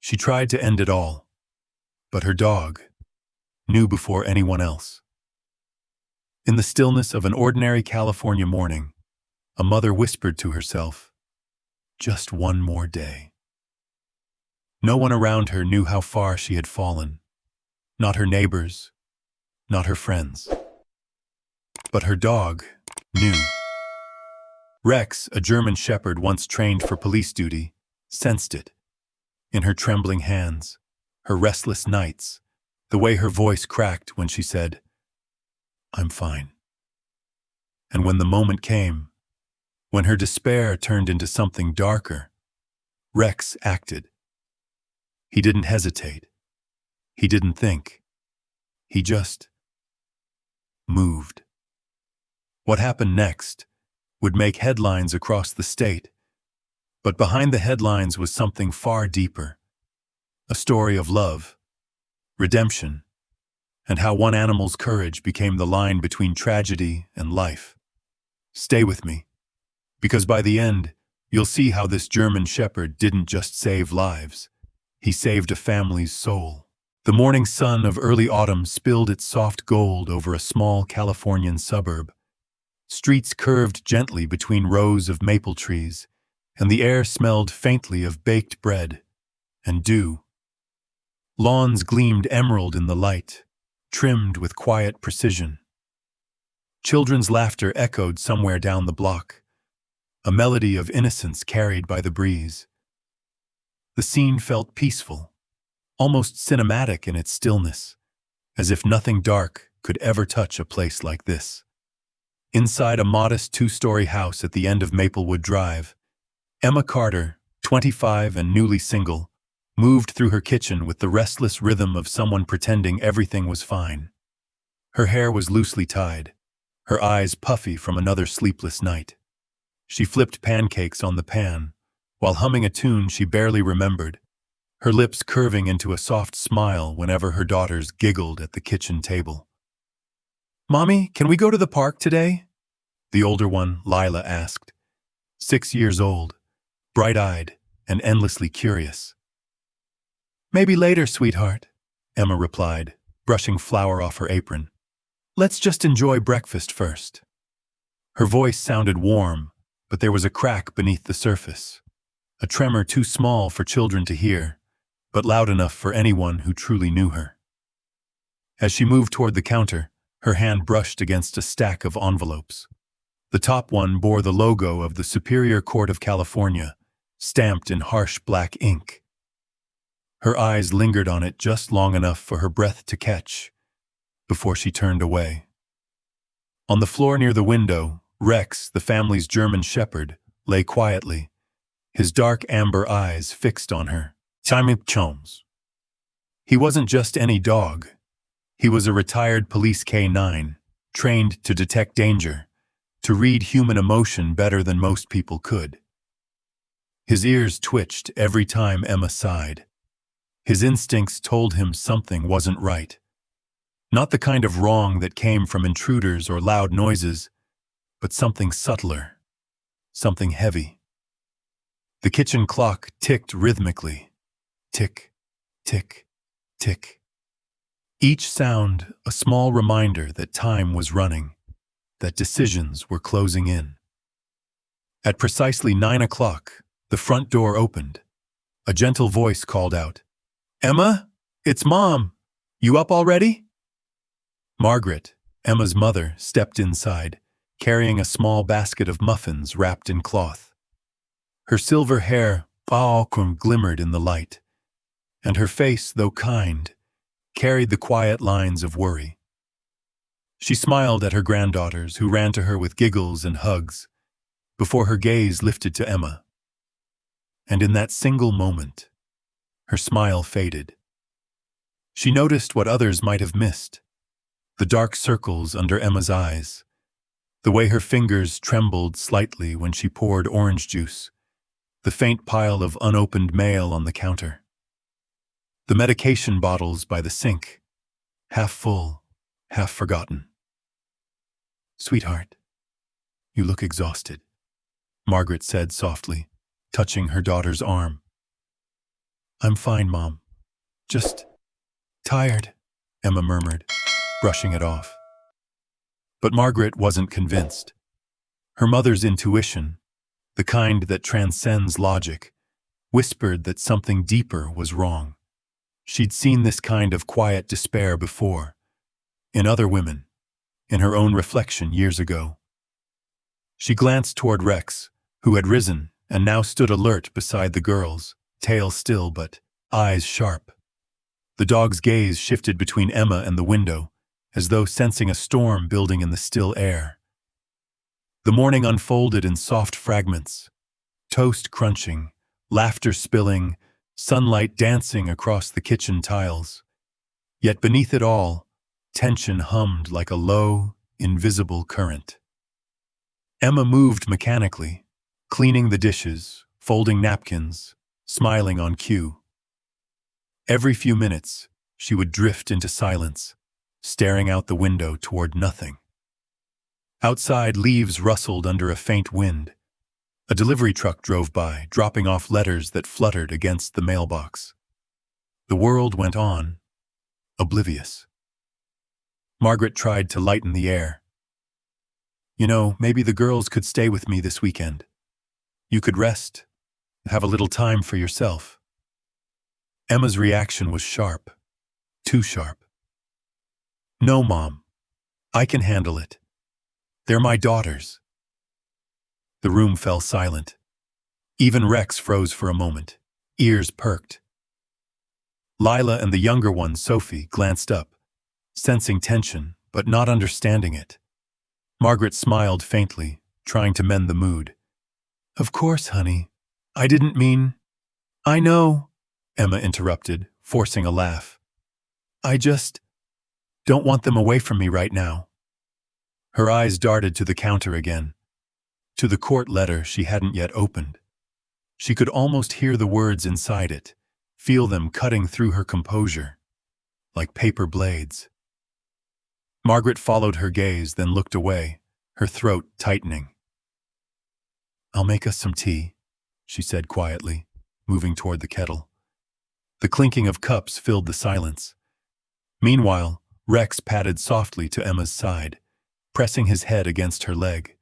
She tried to end it all, but her dog knew before anyone else. In the stillness of an ordinary California morning, a mother whispered to herself, "Just one more day." No one around her knew how far she had fallen. Not her neighbors, not her friends. But her dog knew. Rex, a German shepherd once trained for police duty, sensed it. In her trembling hands, her restless nights, the way her voice cracked when she said, "I'm fine." And when the moment came, when her despair turned into something darker, Rex acted. He didn't hesitate. He didn't think. He just moved. What happened next would make headlines across the state, but behind the headlines was something far deeper. A story of love, redemption, and how one animal's courage became the line between tragedy and life. Stay with me, because by the end, you'll see how this German shepherd didn't just save lives. He saved a family's soul. The morning sun of early autumn spilled its soft gold over a small Californian suburb. Streets curved gently between rows of maple trees, and the air smelled faintly of baked bread and dew. Lawns gleamed emerald in the light, trimmed with quiet precision. Children's laughter echoed somewhere down the block, a melody of innocence carried by the breeze. The scene felt peaceful, almost cinematic in its stillness, as if nothing dark could ever touch a place like this. Inside a modest two-story house at the end of Maplewood Drive, Emma Carter, 25 and newly single, moved through her kitchen with the restless rhythm of someone pretending everything was fine. Her hair was loosely tied, her eyes puffy from another sleepless night. She flipped pancakes on the pan, while humming a tune she barely remembered, her lips curving into a soft smile whenever her daughters giggled at the kitchen table. "Mommy, can we go to the park today?" the older one, Lila, asked. 6 years old, bright-eyed, and endlessly curious. "Maybe later, sweetheart," Emma replied, brushing flour off her apron. "Let's just enjoy breakfast first." Her voice sounded warm, but there was a crack beneath the surface, a tremor too small for children to hear, but loud enough for anyone who truly knew her. As she moved toward the counter, her hand brushed against a stack of envelopes. The top one bore the logo of the Superior Court of California, stamped in harsh black ink. Her eyes lingered on it just long enough for her breath to catch, before she turned away. On the floor near the window, Rex, the family's German shepherd, lay quietly, his dark amber eyes fixed on her. Chums. He wasn't just any dog. He was a retired police K-9, trained to detect danger, to read human emotion better than most people could. His ears twitched every time Emma sighed. His instincts told him something wasn't right. Not the kind of wrong that came from intruders or loud noises, but something subtler, something heavy. The kitchen clock ticked rhythmically. Tick, tick, tick. Each sound a small reminder that time was running, that decisions were closing in. At precisely 9 o'clock, the front door opened. A gentle voice called out, "Emma, it's Mom. You up already?" Margaret, Emma's mother, stepped inside, carrying a small basket of muffins wrapped in cloth. Her silver hair glimmered in the light, and her face, though kind, carried the quiet lines of worry. She smiled at her granddaughters, who ran to her with giggles and hugs, before her gaze lifted to Emma. And in that single moment, her smile faded. She noticed what others might have missed, the dark circles under Emma's eyes, the way her fingers trembled slightly when she poured orange juice, the faint pile of unopened mail on the counter. The medication bottles by the sink, half full, half forgotten. "Sweetheart, you look exhausted," Margaret said softly, touching her daughter's arm. I'm fine, Mom. Just tired, Emma murmured, brushing it off. But Margaret wasn't convinced. Her mother's intuition, the kind that transcends logic, whispered that something deeper was wrong. She'd seen this kind of quiet despair before, in other women, in her own reflection years ago. She glanced toward Rex, who had risen and now stood alert beside the girls, tail still but eyes sharp. The dog's gaze shifted between Emma and the window, as though sensing a storm building in the still air. The morning unfolded in soft fragments, toast crunching, laughter spilling, sunlight dancing across the kitchen tiles. Yet beneath it all, tension hummed like a low, invisible current. Emma moved mechanically, cleaning the dishes, folding napkins, smiling on cue. Every few minutes, she would drift into silence, staring out the window toward nothing. Outside, leaves rustled under a faint wind. A delivery truck drove by, dropping off letters that fluttered against the mailbox. The world went on, oblivious. Margaret tried to lighten the air. You know, maybe the girls could stay with me this weekend. You could rest, have a little time for yourself. Emma's reaction was sharp, too sharp. No, Mom. I can handle it. They're my daughters. The room fell silent. Even Rex froze for a moment, ears perked. Lila and the younger one, Sophie, glanced up, sensing tension, but not understanding it. Margaret smiled faintly, trying to mend the mood. Of course, honey. I didn't mean… I know, Emma interrupted, forcing a laugh. I just don't want them away from me right now. Her eyes darted to the counter again, to the court letter she hadn't yet opened. She could almost hear the words inside it, feel them cutting through her composure, like paper blades. Margaret followed her gaze, then looked away, her throat tightening. I'll make us some tea, she said quietly, moving toward the kettle. The clinking of cups filled the silence. Meanwhile, Rex padded softly to Emma's side, pressing his head against her leg.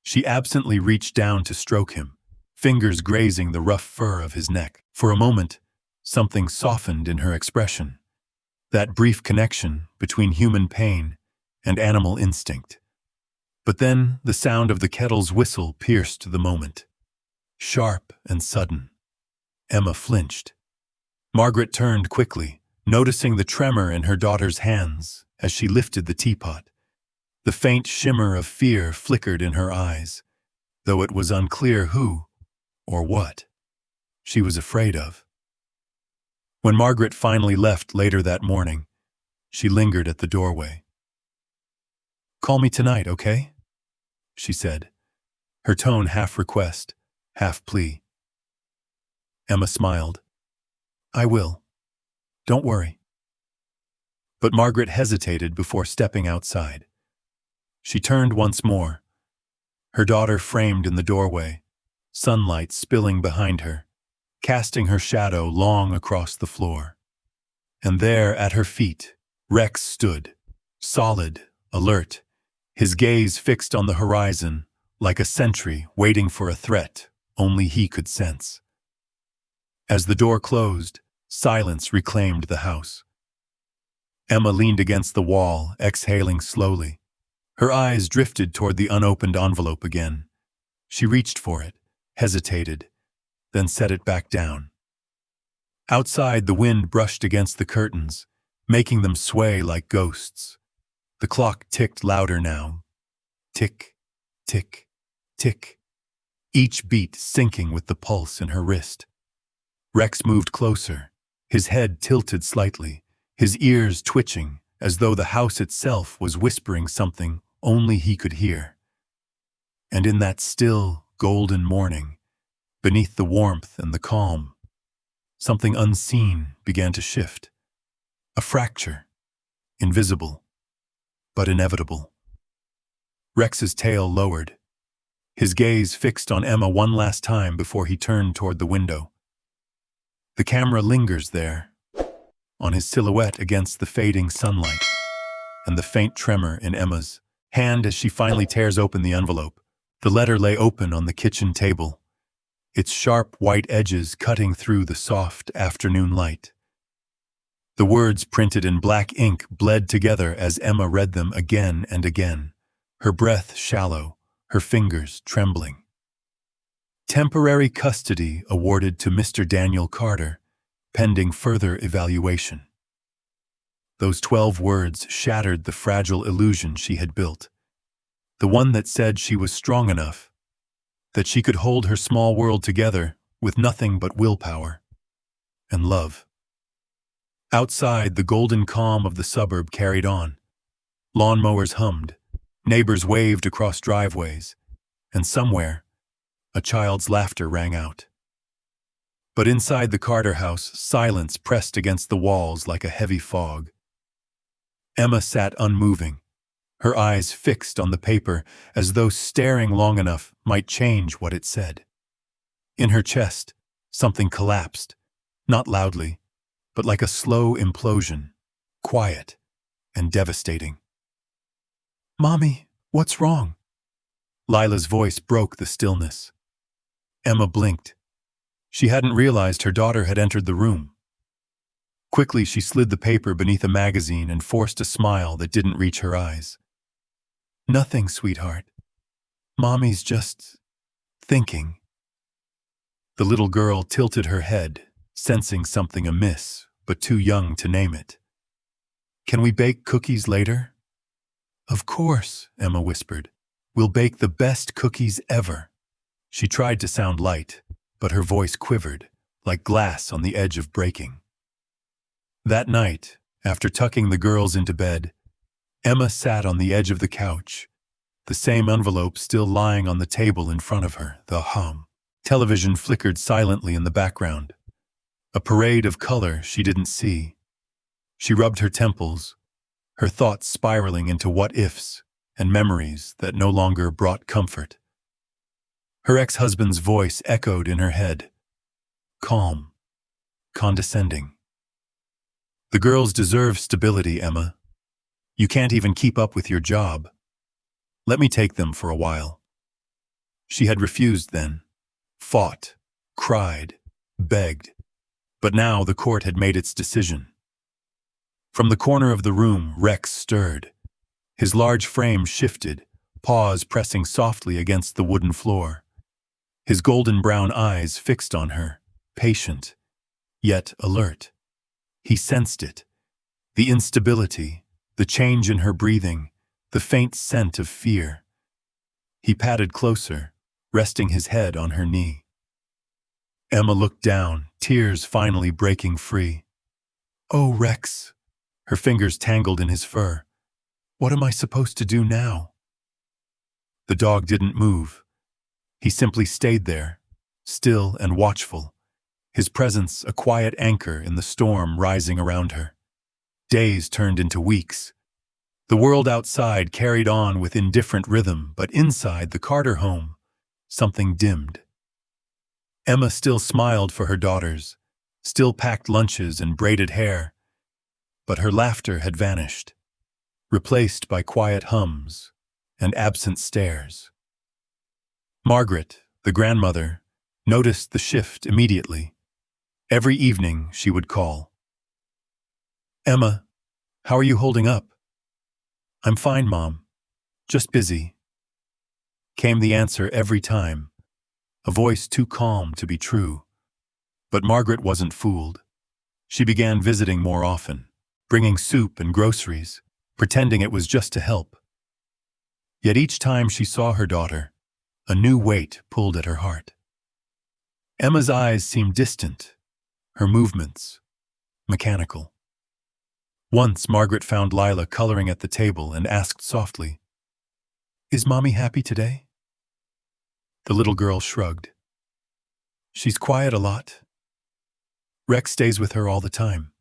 She absently reached down to stroke him, fingers grazing the rough fur of his neck. For a moment, something softened in her expression. That brief connection between human pain and animal instinct. But then the sound of the kettle's whistle pierced the moment. Sharp and sudden. Emma flinched. Margaret turned quickly, noticing the tremor in her daughter's hands as she lifted the teapot. The faint shimmer of fear flickered in her eyes, though it was unclear who or what she was afraid of. When Margaret finally left later that morning, she lingered at the doorway. Call me tonight, okay? She said, her tone half request, half plea. Emma smiled. I will. Don't worry. But Margaret hesitated before stepping outside. She turned once more, her daughter framed in the doorway, sunlight spilling behind her, casting her shadow long across the floor. And there, at her feet, Rex stood, solid, alert, his gaze fixed on the horizon, like a sentry waiting for a threat only he could sense. As the door closed, silence reclaimed the house. Emma leaned against the wall, exhaling slowly. Her eyes drifted toward the unopened envelope again. She reached for it, hesitated, then set it back down. Outside, the wind brushed against the curtains, making them sway like ghosts. The clock ticked louder now. Tick, tick, tick, each beat syncing with the pulse in her wrist. Rex moved closer, his head tilted slightly, his ears twitching, as though the house itself was whispering something only he could hear. And in that still, golden morning, beneath the warmth and the calm, something unseen began to shift. A fracture, invisible, but inevitable. Rex's tail lowered, his gaze fixed on Emma one last time before he turned toward the window. The camera lingers there, on his silhouette against the fading sunlight, and the faint tremor in Emma's hand as she finally tears open the envelope. The letter lay open on the kitchen table, its sharp white edges cutting through the soft afternoon light. The words printed in black ink bled together as Emma read them again and again, her breath shallow, her fingers trembling. Temporary custody awarded to Mr. Daniel Carter, pending further evaluation. Those 12 words shattered the fragile illusion she had built, the one that said she was strong enough, that she could hold her small world together with nothing but willpower and love. Outside, the golden calm of the suburb carried on. Lawnmowers hummed, neighbors waved across driveways, and somewhere, a child's laughter rang out. But inside the Carter house, silence pressed against the walls like a heavy fog. Emma sat unmoving, her eyes fixed on the paper as though staring long enough might change what it said. In her chest, something collapsed, not loudly, but like a slow implosion, quiet and devastating. "Mommy, what's wrong?" Lila's voice broke the stillness. Emma blinked. She hadn't realized her daughter had entered the room. Quickly, she slid the paper beneath a magazine and forced a smile that didn't reach her eyes. "Nothing, sweetheart. Mommy's just thinking." The little girl tilted her head, sensing something amiss, but too young to name it. "Can we bake cookies later?" "Of course," Emma whispered. "We'll bake the best cookies ever." She tried to sound light, but her voice quivered, like glass on the edge of breaking. That night, after tucking the girls into bed, Emma sat on the edge of the couch, the same envelope still lying on the table in front of her, the television flickered silently in the background, a parade of color she didn't see. She rubbed her temples, her thoughts spiraling into what-ifs and memories that no longer brought comfort. Her ex-husband's voice echoed in her head, calm, condescending. "The girls deserve stability, Emma. You can't even keep up with your job. Let me take them for a while." She had refused then, fought, cried, begged, but now the court had made its decision. From the corner of the room, Rex stirred. His large frame shifted, paws pressing softly against the wooden floor. His golden brown eyes fixed on her, patient, yet alert. He sensed it, the instability, the change in her breathing, the faint scent of fear. He patted closer, resting his head on her knee. Emma looked down, tears finally breaking free. "Oh, Rex." Her fingers tangled in his fur. "What am I supposed to do now?" The dog didn't move. He simply stayed there, still and watchful, his presence a quiet anchor in the storm rising around her. Days turned into weeks. The world outside carried on with indifferent rhythm, but inside the Carter home, something dimmed. Emma still smiled for her daughters, still packed lunches and braided hair, but her laughter had vanished, replaced by quiet hums and absent stares. Margaret, the grandmother, noticed the shift immediately. Every evening she would call. "Emma, how are you holding up?" "I'm fine, Mom. Just busy," came the answer every time, a voice too calm to be true. But Margaret wasn't fooled. She began visiting more often, bringing soup and groceries, pretending it was just to help. Yet each time she saw her daughter, a new weight pulled at her heart. Emma's eyes seemed distant, her movements mechanical. Once Margaret found Lila coloring at the table and asked softly, "Is Mommy happy today?" The little girl shrugged. "She's quiet a lot. Rex stays with her all the time."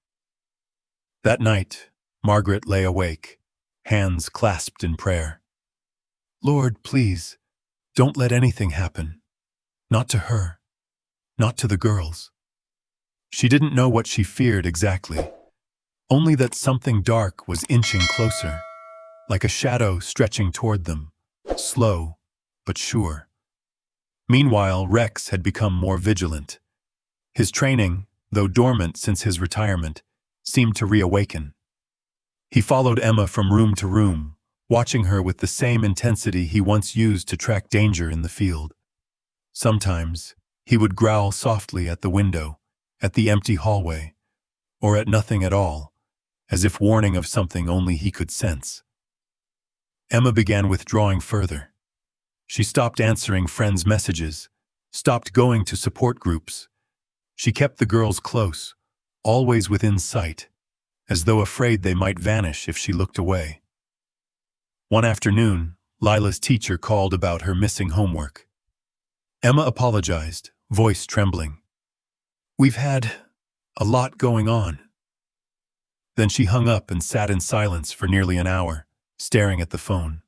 That night, Margaret lay awake, hands clasped in prayer. "Lord, please, don't let anything happen. Not to her. Not to the girls." She didn't know what she feared exactly, only that something dark was inching closer, like a shadow stretching toward them, slow but sure. Meanwhile, Rex had become more vigilant. His training, though dormant since his retirement, seemed to reawaken. He followed Emma from room to room, watching her with the same intensity he once used to track danger in the field. Sometimes, he would growl softly at the window, at the empty hallway, or at nothing at all, as if warning of something only he could sense. Emma began withdrawing further. She stopped answering friends' messages, stopped going to support groups. She kept the girls close, always within sight, as though afraid they might vanish if she looked away. One afternoon, Lila's teacher called about her missing homework. Emma apologized, voice trembling. "We've had a lot going on." Then she hung up and sat in silence for nearly an hour, staring at the phone.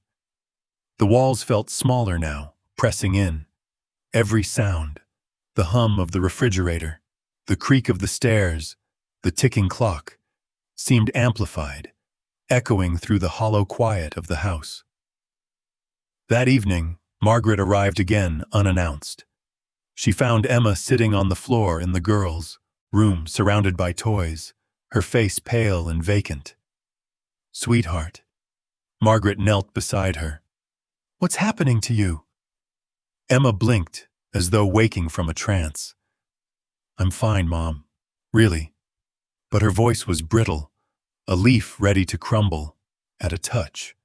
The walls felt smaller now, pressing in. Every sound, the hum of the refrigerator, the creak of the stairs, the ticking clock, seemed amplified, echoing through the hollow quiet of the house. That evening, Margaret arrived again unannounced. She found Emma sitting on the floor in the girls' room surrounded by toys, her face pale and vacant. "Sweetheart." Margaret knelt beside her. "What's happening to you?" Emma blinked, as though waking from a trance. "I'm fine, Mom. Really." But her voice was brittle, a leaf ready to crumble at a touch.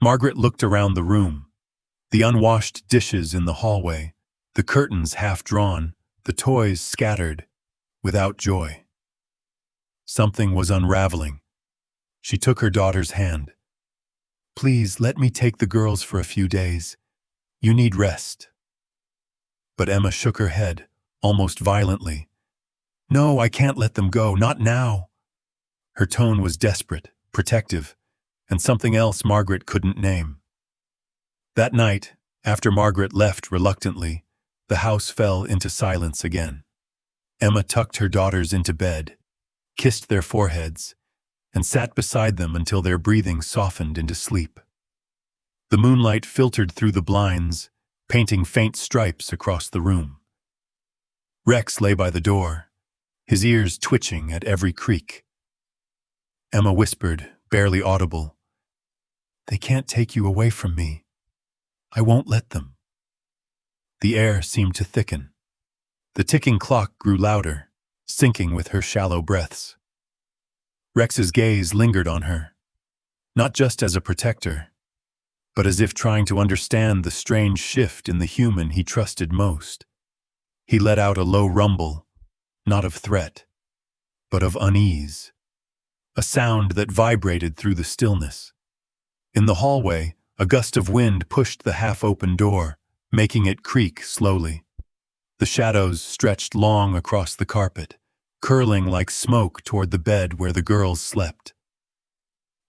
Margaret looked around the room. The unwashed dishes in the hallway, the curtains half drawn, the toys scattered, without joy. Something was unraveling. She took her daughter's hand. "Please, let me take the girls for a few days. You need rest." But Emma shook her head, almost violently. "No, I can't let them go, not now." Her tone was desperate, protective, and something else Margaret couldn't name. That night, after Margaret left reluctantly, the house fell into silence again. Emma tucked her daughters into bed, kissed their foreheads, and sat beside them until their breathing softened into sleep. The moonlight filtered through the blinds, painting faint stripes across the room. Rex lay by the door, his ears twitching at every creak. Emma whispered, barely audible, "They can't take you away from me. I won't let them." The air seemed to thicken. The ticking clock grew louder, syncing with her shallow breaths. Rex's gaze lingered on her, not just as a protector, but as if trying to understand the strange shift in the human he trusted most. He let out a low rumble, not of threat, but of unease, a sound that vibrated through the stillness. In the hallway, a gust of wind pushed the half-open door, making it creak slowly. The shadows stretched long across the carpet, curling like smoke toward the bed where the girls slept.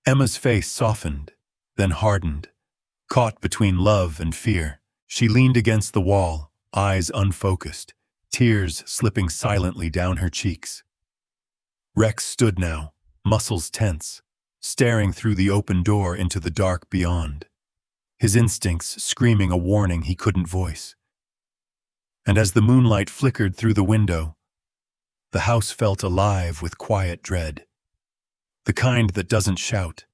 Emma's face softened, then hardened. Caught between love and fear, she leaned against the wall, eyes unfocused, tears slipping silently down her cheeks. Rex stood now, muscles tense, staring through the open door into the dark beyond, his instincts screaming a warning he couldn't voice. And as the moonlight flickered through the window, the house felt alive with quiet dread. The kind that doesn't shout,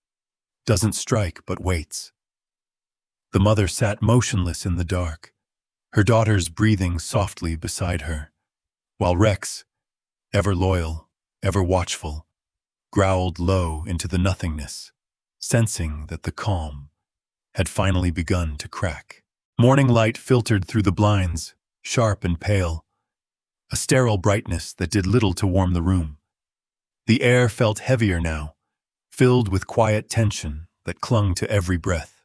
doesn't strike but waits. The mother sat motionless in the dark, her daughters breathing softly beside her, while Rex, ever loyal, ever watchful, growled low into the nothingness, sensing that the calm had finally begun to crack. Morning light filtered through the blinds, sharp and pale, a sterile brightness that did little to warm the room. The air felt heavier now, filled with quiet tension that clung to every breath.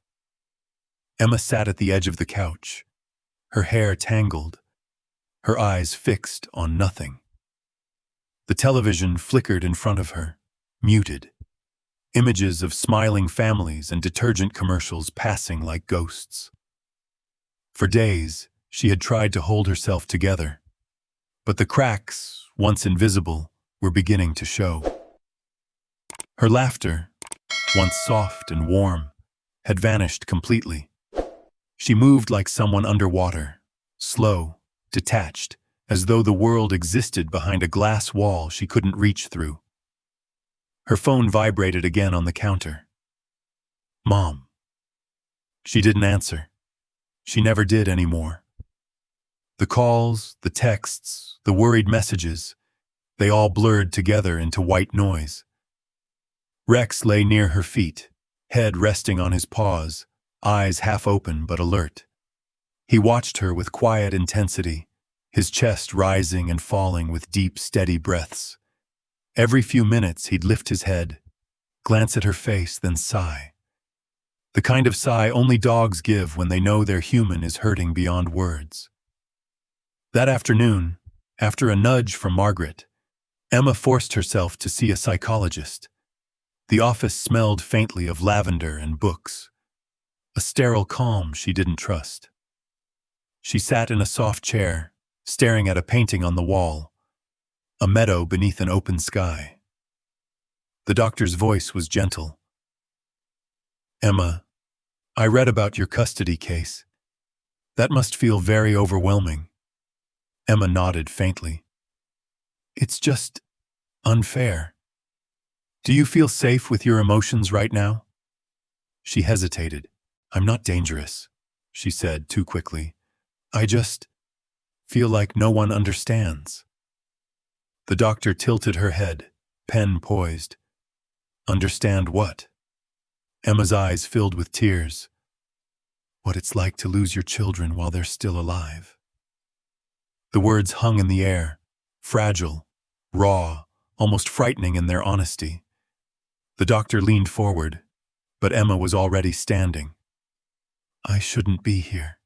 Emma sat at the edge of the couch, her hair tangled, her eyes fixed on nothing. The television flickered in front of her, muted, images of smiling families and detergent commercials passing like ghosts. For days, she had tried to hold herself together. but the cracks, once invisible, were beginning to show. Her laughter, once soft and warm, had vanished completely. She moved like someone underwater, slow, detached, as though the world existed behind a glass wall she couldn't reach through. Her phone vibrated again on the counter. Mom. She didn't answer. She never did anymore. The calls, the texts, the worried messages, they all blurred together into white noise. Rex lay near her feet, head resting on his paws, eyes half open but alert. He watched her with quiet intensity, his chest rising and falling with deep, steady breaths. Every few minutes he'd lift his head, glance at her face, then sigh. The kind of sigh only dogs give when they know their human is hurting beyond words. That afternoon, after a nudge from Margaret, Emma forced herself to see a psychologist. The office smelled faintly of lavender and books, a sterile calm she didn't trust. She sat in a soft chair, staring at a painting on the wall, a meadow beneath an open sky. The doctor's voice was gentle. Emma, I read about your custody case. That must feel very overwhelming. Emma nodded faintly. It's just unfair. Do you feel safe with your emotions right now? She hesitated. I'm not dangerous, she said too quickly. I just feel like no one understands. The doctor tilted her head, pen poised. Understand what? Emma's eyes filled with tears. What it's like to lose your children while they're still alive. The words hung in the air, fragile, raw, almost frightening in their honesty. The doctor leaned forward, but Emma was already standing. I shouldn't be here,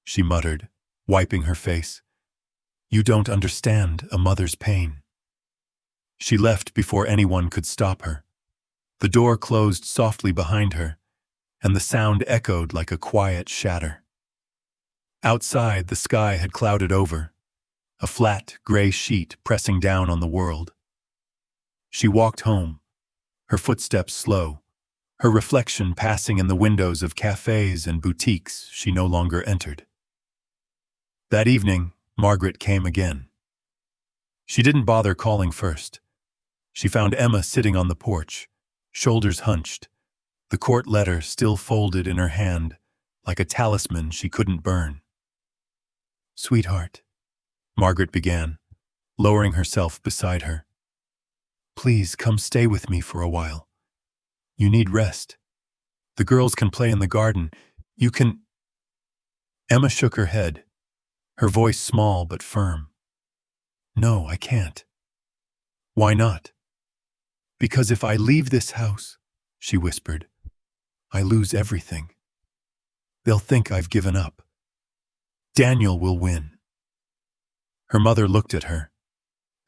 she muttered, wiping her face. You don't understand a mother's pain. She left before anyone could stop her. The door closed softly behind her, and the sound echoed like a quiet shatter. Outside, the sky had clouded over, a flat, gray sheet pressing down on the world. She walked home, her footsteps slow, her reflection passing in the windows of cafes and boutiques she no longer entered. That evening, Margaret came again. She didn't bother calling first. She found Emma sitting on the porch, shoulders hunched, the court letter still folded in her hand, like a talisman she couldn't burn. Sweetheart, Margaret began, lowering herself beside her. Please come stay with me for a while. You need rest. The girls can play in the garden. You can... Emma shook her head, her voice small but firm. No, I can't. Why not? Because if I leave this house, she whispered, I lose everything. They'll think I've given up. Daniel will win. Her mother looked at her,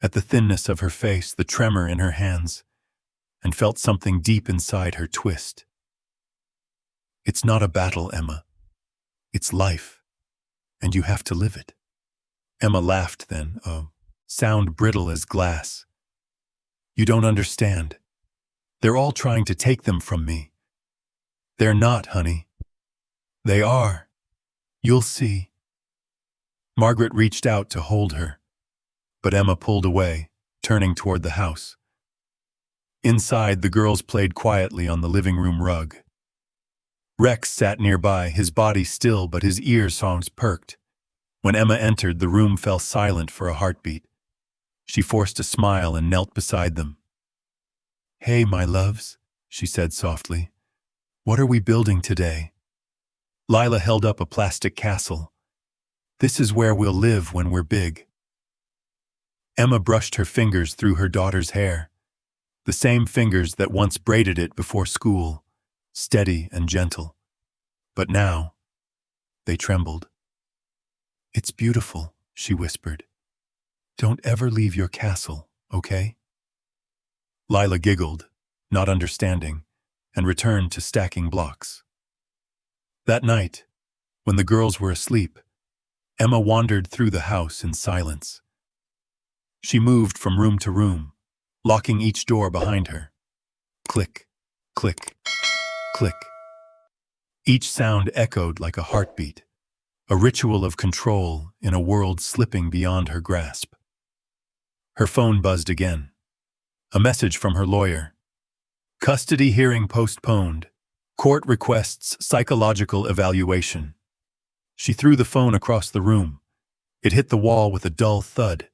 at the thinness of her face, the tremor in her hands, and felt something deep inside her twist. It's not a battle, Emma. It's life, and you have to live it. Emma laughed then, a sound brittle as glass. You don't understand. They're all trying to take them from me. They're not, honey. They are. You'll see. Margaret reached out to hold her, but Emma pulled away, turning toward the house. Inside, the girls played quietly on the living room rug. Rex sat nearby, his body still but his ear songs perked. When Emma entered, the room fell silent for a heartbeat. She forced a smile and knelt beside them. Hey, my loves, she said softly. What are we building today? Lila held up a plastic castle. This is where we'll live when we're big. Emma brushed her fingers through her daughter's hair, the same fingers that once braided it before school, steady and gentle. But now, they trembled. It's beautiful, she whispered. Don't ever leave your castle, okay? Lila giggled, not understanding, and returned to stacking blocks. That night, when the girls were asleep, Emma wandered through the house in silence. She moved from room to room, locking each door behind her. Click, click, click. Each sound echoed like a heartbeat, a ritual of control in a world slipping beyond her grasp. Her phone buzzed again. A message from her lawyer. Custody hearing postponed. Court requests psychological evaluation. She threw the phone across the room. It hit the wall with a dull thud.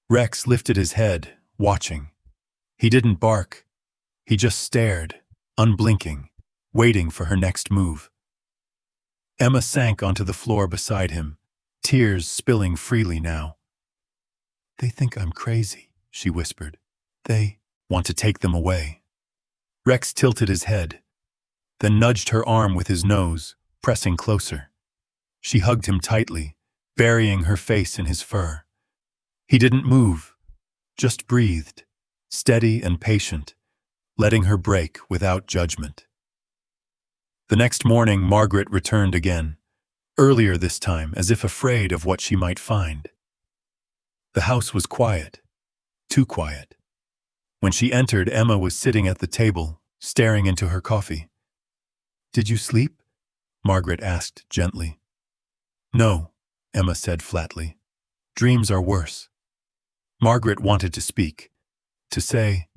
Rex lifted his head, watching. He didn't bark. He just stared, unblinking, waiting for her next move. Emma sank onto the floor beside him, tears spilling freely now. "They think I'm crazy," she whispered. "They want to take them away." Rex tilted his head, then nudged her arm with his nose, pressing closer. She hugged him tightly, burying her face in his fur. He didn't move, just breathed, steady and patient, letting her break without judgment. The next morning, Margaret returned again, earlier this time, as if afraid of what she might find. The house was quiet, too quiet. When she entered, Emma was sitting at the table, staring into her coffee. "Did you sleep?" Margaret asked gently. "No," Emma said flatly. "Dreams are worse." Margaret wanted to speak, to say,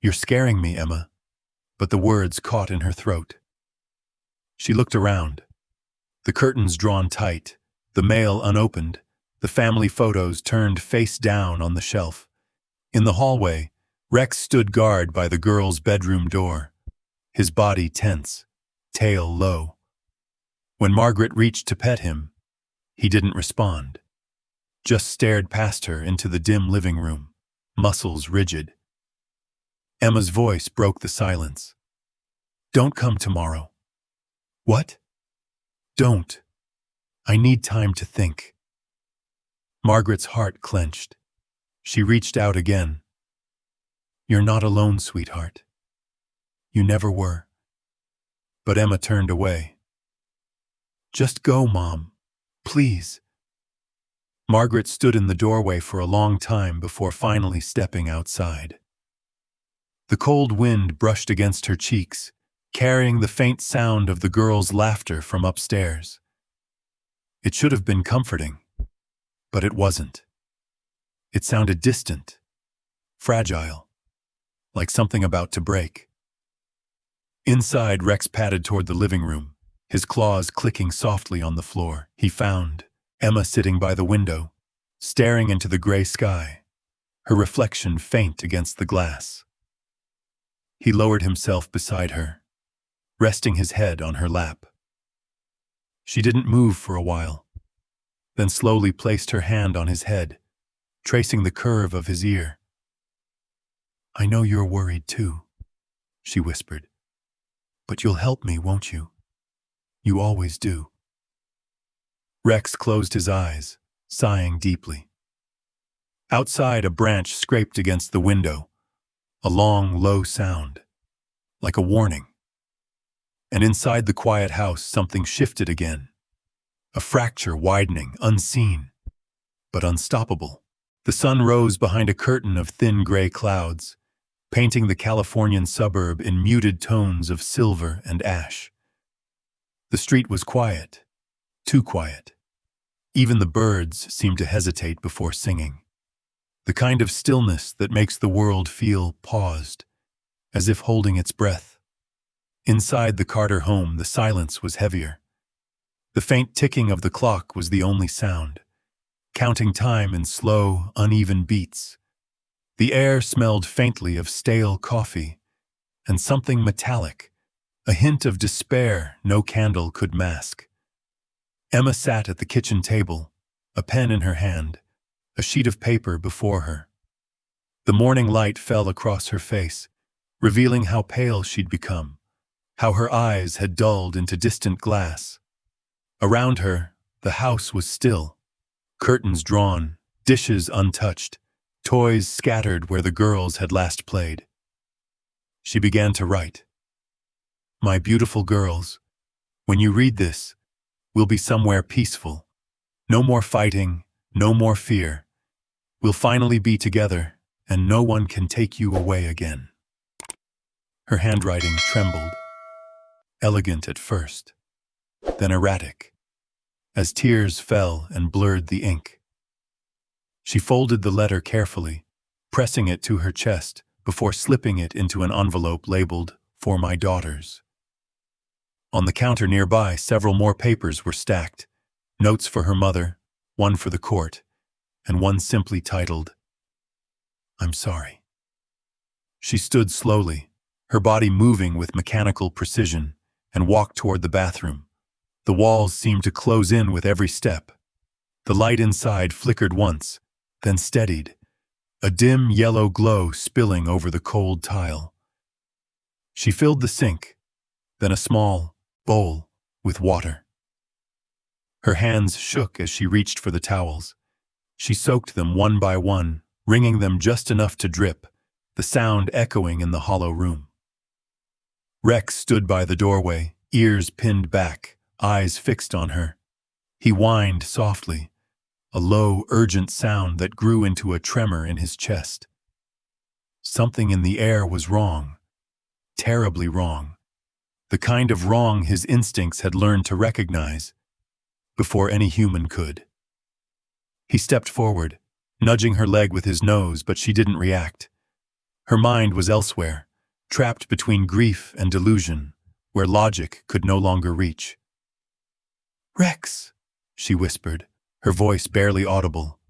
"You're scaring me, Emma," but the words caught in her throat. She looked around. The curtains drawn tight, the mail unopened, the family photos turned face down on the shelf. In the hallway, Rex stood guard by the girl's bedroom door, his body tense, tail low. When Margaret reached to pet him, he didn't respond, just stared past her into the dim living room, muscles rigid. Emma's voice broke the silence. "Don't come tomorrow." "What?" "Don't. I need time to think." Margaret's heart clenched. She reached out again. "You're not alone, sweetheart. You never were." But Emma turned away. "Just go, Mom. Please." Margaret stood in the doorway for a long time before finally stepping outside. The cold wind brushed against her cheeks, carrying the faint sound of the girl's laughter from upstairs. It should have been comforting, but it wasn't. It sounded distant, fragile, like something about to break. Inside, Rex padded toward the living room, his claws clicking softly on the floor. He found Emma sitting by the window, staring into the gray sky, her reflection faint against the glass. He lowered himself beside her, resting his head on her lap. She didn't move for a while, then slowly placed her hand on his head, tracing the curve of his ear. "I know you're worried too," she whispered. "But you'll help me, won't you? You always do." Rex closed his eyes, sighing deeply. Outside, a branch scraped against the window, a long, low sound, like a warning. And inside the quiet house, something shifted again. A fracture widening, unseen, but unstoppable. The sun rose behind a curtain of thin gray clouds, painting the Californian suburb in muted tones of silver and ash. The street was quiet, too quiet. Even the birds seemed to hesitate before singing. The kind of stillness that makes the world feel paused, as if holding its breath. Inside the Carter home, the silence was heavier. The faint ticking of the clock was the only sound, counting time in slow, uneven beats. The air smelled faintly of stale coffee and something metallic, a hint of despair no candle could mask. Emma sat at the kitchen table, a pen in her hand, a sheet of paper before her. The morning light fell across her face, revealing how pale she'd become, how her eyes had dulled into distant glass. Around her, the house was still, curtains drawn, dishes untouched, toys scattered where the girls had last played. She began to write. "My beautiful girls, when you read this, we'll be somewhere peaceful. No more fighting, no more fear. We'll finally be together, and no one can take you away again. Her handwriting trembled, elegant at first, then erratic, as tears fell and blurred the ink. She folded the letter carefully, pressing it to her chest before slipping it into an envelope labeled, "For my daughters." On the counter nearby, several more papers were stacked, notes for her mother, one for the court, and one simply titled, "I'm sorry." She stood slowly, her body moving with mechanical precision, and walked toward the bathroom. The walls seemed to close in with every step. The light inside flickered once, then steadied, a dim yellow glow spilling over the cold tile. She filled the sink, then a small bowl with water. Her hands shook as she reached for the towels. She soaked them one by one, wringing them just enough to drip, the sound echoing in the hollow room. Rex stood by the doorway, ears pinned back, eyes fixed on her. He whined softly, a low, urgent sound that grew into a tremor in his chest. Something in the air was wrong, terribly wrong, the kind of wrong his instincts had learned to recognize before any human could. He stepped forward, nudging her leg with his nose, but she didn't react. Her mind was elsewhere, trapped between grief and delusion, where logic could no longer reach. "Rex," she whispered, her voice barely audible.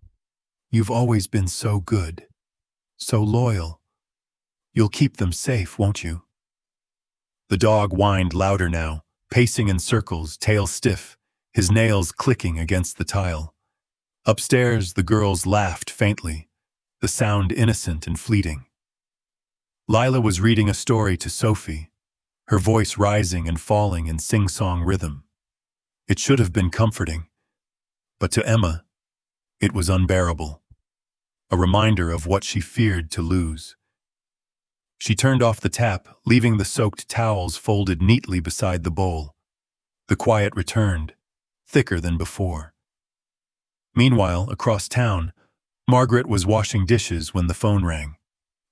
"You've always been so good, so loyal. You'll keep them safe, won't you?" The dog whined louder now, pacing in circles, tail stiff, his nails clicking against the tile. Upstairs, the girls laughed faintly, the sound innocent and fleeting. Lila was reading a story to Sophie, her voice rising and falling in sing-song rhythm. It should have been comforting, but to Emma, it was unbearable, a reminder of what she feared to lose. She turned off the tap, leaving the soaked towels folded neatly beside the bowl. The quiet returned, thicker than before. Meanwhile, across town, Margaret was washing dishes when the phone rang.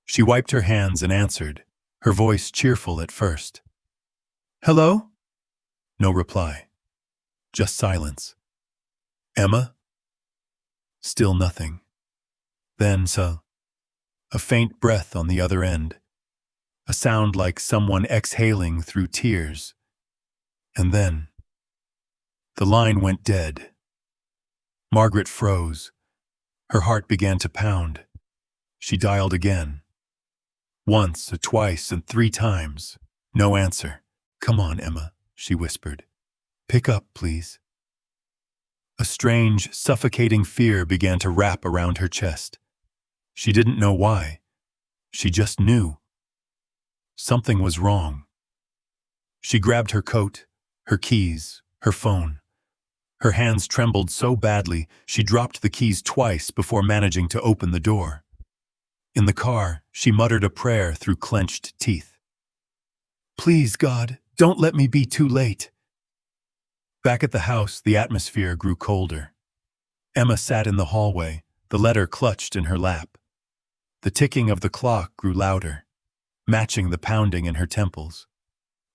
She wiped her hands and answered, her voice cheerful at first. "Hello?" No reply. Just silence. "Emma?" Still nothing. Then, a faint breath on the other end. A sound like someone exhaling through tears. And then, the line went dead. Margaret froze. Her heart began to pound. She dialed again. Once, twice, and 3 times. No answer. "Come on, Emma," she whispered. "Pick up, please." A strange, suffocating fear began to wrap around her chest. She didn't know why. She just knew. Something was wrong. She grabbed her coat, her keys, her phone. Her hands trembled so badly, she dropped the keys twice before managing to open the door. In the car, she muttered a prayer through clenched teeth. "Please, God, don't let me be too late." Back at the house, the atmosphere grew colder. Emma sat in the hallway, the letter clutched in her lap. The ticking of the clock grew louder, matching the pounding in her temples.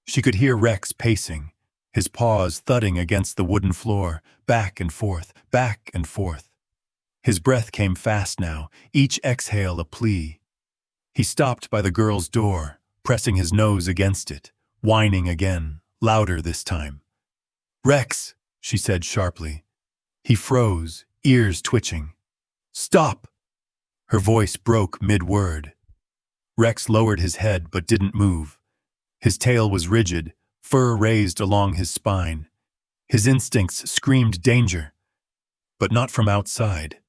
She could hear Rex pacing, his paws thudding against the wooden floor, back and forth, back and forth. His breath came fast now, each exhale a plea. He stopped by the girl's door, pressing his nose against it, whining again, louder this time. "Rex," she said sharply. He froze, ears twitching. "Stop!" Her voice broke mid-word. Rex lowered his head but didn't move. His tail was rigid, fur raised along his spine. His instincts screamed danger, but not from outside.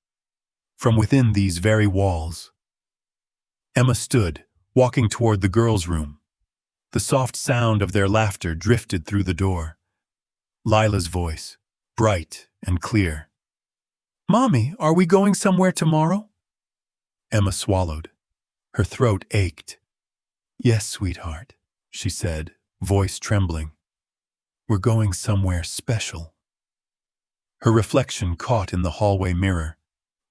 From within these very walls. Emma stood, walking toward the girls' room. The soft sound of their laughter drifted through the door. Lila's voice, bright and clear. "Mommy, are we going somewhere tomorrow?" Emma swallowed. Her throat ached. "Yes, sweetheart," she said, voice trembling. "We're going somewhere special." Her reflection caught in the hallway mirror,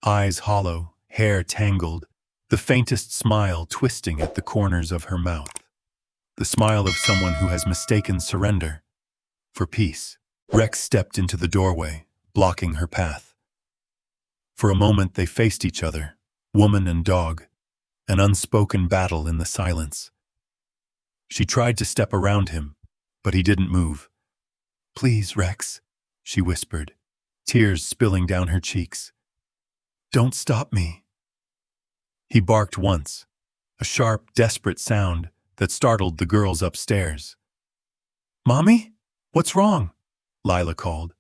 eyes hollow, hair tangled, the faintest smile twisting at the corners of her mouth. The smile of someone who has mistaken surrender for peace. Rex stepped into the doorway, blocking her path. For a moment they faced each other, woman and dog, an unspoken battle in the silence. She tried to step around him, but he didn't move. "Please, Rex," she whispered, tears spilling down her cheeks. "Don't stop me." He barked once, a sharp, desperate sound that startled the girls upstairs. "Mommy? What's wrong?" Lila called.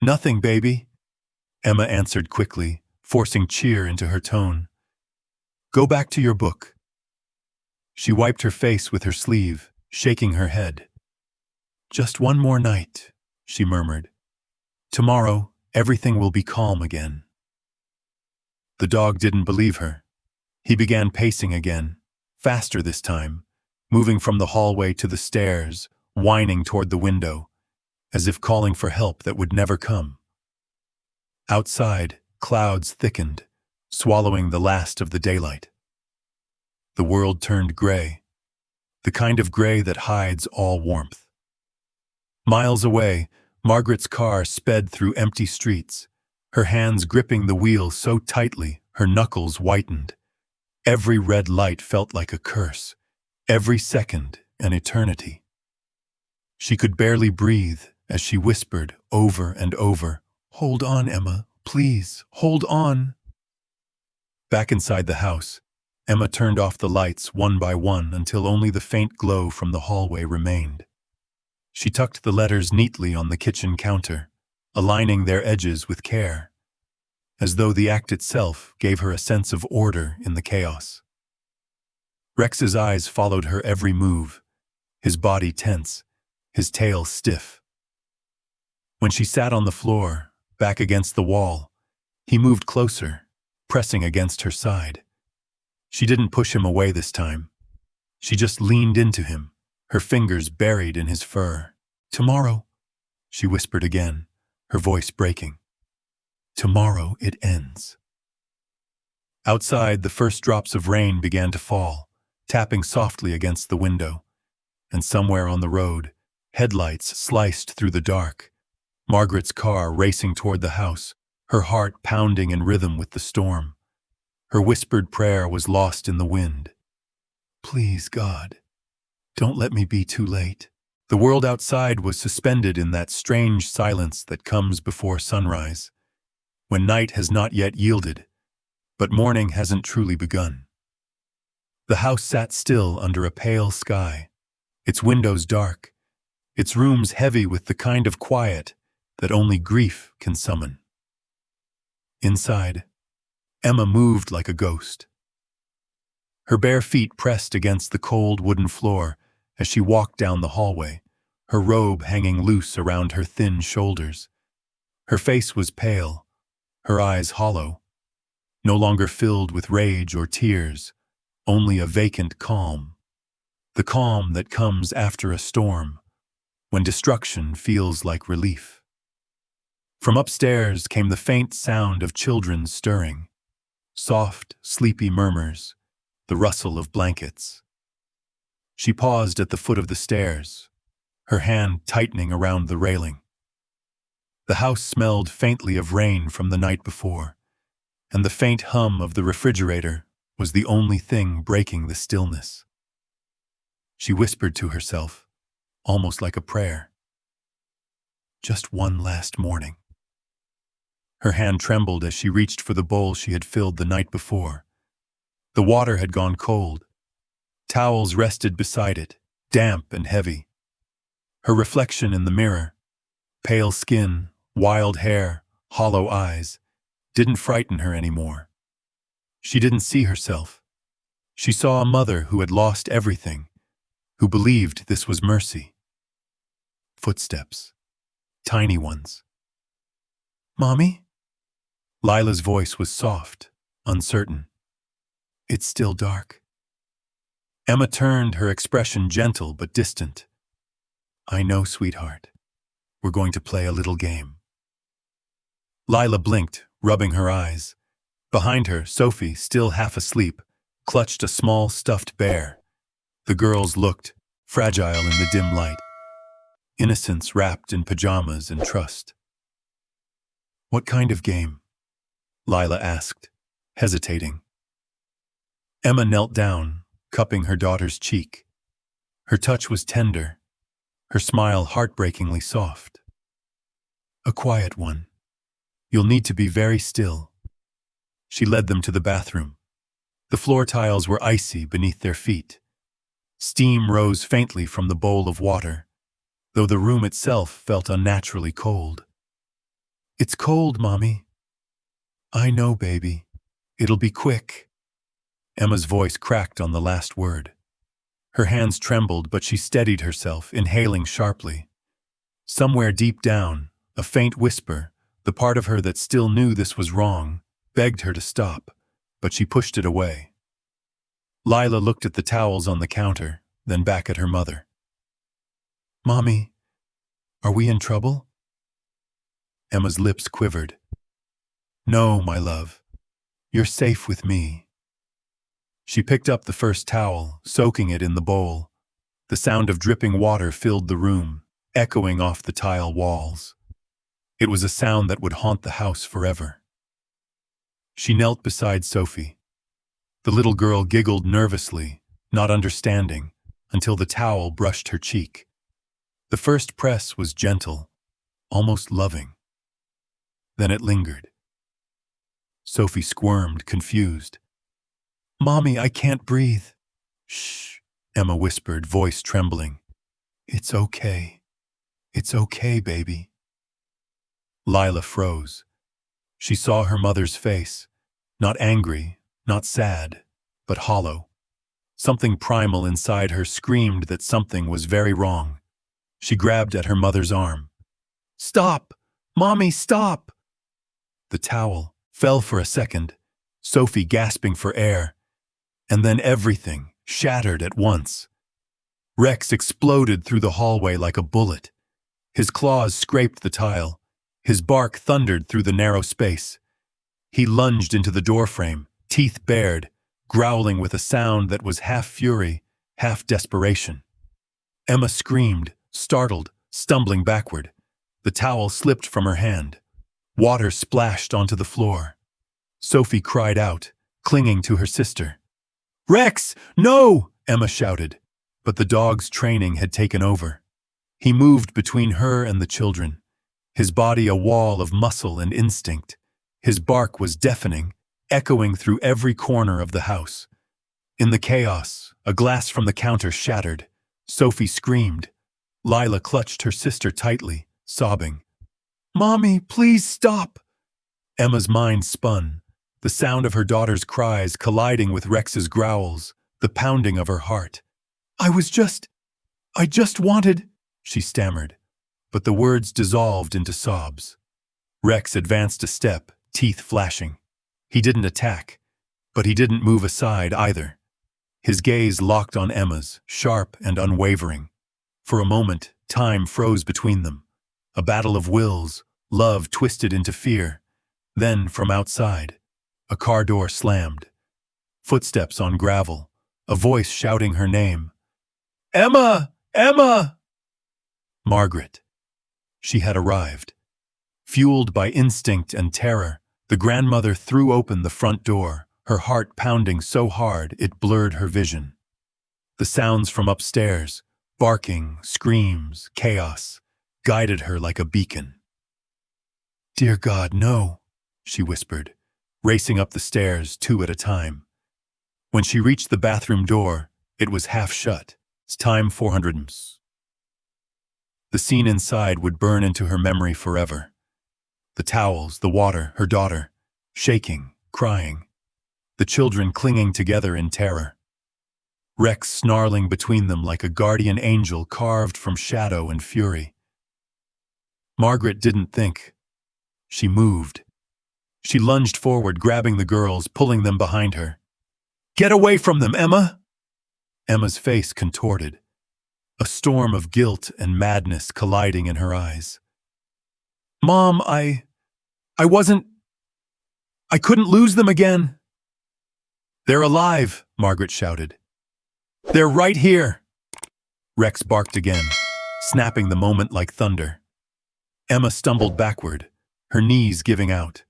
"Nothing, baby," Emma answered quickly, forcing cheer into her tone. "Go back to your book." She wiped her face with her sleeve, shaking her head. "Just one more night," she murmured. "Tomorrow, everything will be calm again." The dog didn't believe her. He began pacing again, faster this time, moving from the hallway to the stairs, whining toward the window, as if calling for help that would never come. Outside, clouds thickened, swallowing the last of the daylight. The world turned gray, the kind of gray that hides all warmth. Miles away, Margaret's car sped through empty streets, her hands gripping the wheel so tightly her knuckles whitened. Every red light felt like a curse, every second an eternity. She could barely breathe as she whispered over and over, "Hold on, Emma, please, hold on." Back inside the house, Emma turned off the lights one by one until only the faint glow from the hallway remained. She tucked the letters neatly on the kitchen counter, aligning their edges with care, as though the act itself gave her a sense of order in the chaos. Rex's eyes followed her every move, his body tense, his tail stiff. When she sat on the floor, back against the wall, he moved closer, pressing against her side. She didn't push him away this time. She just leaned into him, her fingers buried in his fur. "Tomorrow," she whispered again, her voice breaking. "Tomorrow it ends." Outside, the first drops of rain began to fall, tapping softly against the window. And somewhere on the road, headlights sliced through the dark. Margaret's car racing toward the house, her heart pounding in rhythm with the storm. Her whispered prayer was lost in the wind. "Please, God, don't let me be too late." The world outside was suspended in that strange silence that comes before sunrise, when night has not yet yielded, but morning hasn't truly begun. The house sat still under a pale sky, its windows dark, its rooms heavy with the kind of quiet that only grief can summon. Inside, Emma moved like a ghost. Her bare feet pressed against the cold wooden floor as she walked down the hallway, her robe hanging loose around her thin shoulders. Her face was pale, her eyes hollow, no longer filled with rage or tears, only a vacant calm. The calm that comes after a storm, when destruction feels like relief. From upstairs came the faint sound of children stirring, soft, sleepy murmurs, the rustle of blankets. She paused at the foot of the stairs, her hand tightening around the railing. The house smelled faintly of rain from the night before, and the faint hum of the refrigerator was the only thing breaking the stillness. She whispered to herself, almost like a prayer. Just one last morning. Her hand trembled as she reached for the bowl she had filled the night before. The water had gone cold. Towels rested beside it, damp and heavy. Her reflection in the mirror, pale skin, wild hair, hollow eyes, didn't frighten her anymore. She didn't see herself. She saw a mother who had lost everything, who believed this was mercy. Footsteps, tiny ones. "Mommy?" Lila's voice was soft, uncertain. "It's still dark." Emma turned, her expression gentle but distant. "I know, sweetheart. We're going to play a little game." Lila blinked, rubbing her eyes. Behind her, Sophie, still half asleep, clutched a small stuffed bear. The girls looked, fragile in the dim light, innocence wrapped in pajamas and trust. "What kind of game?" Lila asked, hesitating. Emma knelt down, cupping her daughter's cheek. Her touch was tender, her smile heartbreakingly soft. "A quiet one. You'll need to be very still." She led them to the bathroom. The floor tiles were icy beneath their feet. Steam rose faintly from the bowl of water, though the room itself felt unnaturally cold. "It's cold, Mommy." "I know, baby. It'll be quick." Emma's voice cracked on the last word. Her hands trembled, but she steadied herself, inhaling sharply. Somewhere deep down, a faint whisper, the part of her that still knew this was wrong, begged her to stop, but she pushed it away. Lila looked at the towels on the counter, then back at her mother. "Mommy, are we in trouble?" Emma's lips quivered. "No, my love. You're safe with me." She picked up the first towel, soaking it in the bowl. The sound of dripping water filled the room, echoing off the tile walls. It was a sound that would haunt the house forever. She knelt beside Sophie. The little girl giggled nervously, not understanding, until the towel brushed her cheek. The first press was gentle, almost loving. Then it lingered. Sophie squirmed, confused. "Mommy, I can't breathe." "Shh," Emma whispered, voice trembling. "It's okay. It's okay, baby." Lila froze. She saw her mother's face, not angry, not sad, but hollow. Something primal inside her screamed that something was very wrong. She grabbed at her mother's arm. "Stop! Mommy, stop!" The towel fell for a second, Sophie gasping for air, and then everything shattered at once. Rex exploded through the hallway like a bullet. His claws scraped the tile. His bark thundered through the narrow space. He lunged into the doorframe, teeth bared, growling with a sound that was half fury, half desperation. Emma screamed, startled, stumbling backward. The towel slipped from her hand. Water splashed onto the floor. Sophie cried out, clinging to her sister. "Rex, no!" Emma shouted, but the dog's training had taken over. He moved between her and the children, his body a wall of muscle and instinct. His bark was deafening, echoing through every corner of the house. In the chaos, a glass from the counter shattered. Sophie screamed. Lila clutched her sister tightly, sobbing. "Mommy, please stop!" Emma's mind spun, the sound of her daughter's cries colliding with Rex's growls, the pounding of her heart. I just wanted," she stammered, but the words dissolved into sobs. Rex advanced a step, teeth flashing. He didn't attack, but he didn't move aside either. His gaze locked on Emma's, sharp and unwavering. For a moment, time froze between them. A battle of wills, love twisted into fear. Then, from outside, a car door slammed. Footsteps on gravel, a voice shouting her name. "Emma! Emma!" Margaret. She had arrived. Fueled by instinct and terror, the grandmother threw open the front door, her heart pounding so hard it blurred her vision. The sounds from upstairs, barking, screams, chaos, guided her like a beacon. "Dear God, no," she whispered, racing up the stairs 2 at a time. When she reached the bathroom door, it was half shut. It's time 400. The scene inside would burn into her memory forever. The towels, the water, her daughter, shaking, crying. The children clinging together in terror. Rex snarling between them like a guardian angel carved from shadow and fury. Margaret didn't think. She moved. She lunged forward, grabbing the girls, pulling them behind her. "Get away from them, Emma!" Emma's face contorted, a storm of guilt and madness colliding in her eyes. "Mom, I wasn't..." I couldn't lose them again. They're alive, Margaret shouted. They're right here. Rex barked again, snapping the moment like thunder. Emma stumbled backward, her knees giving out.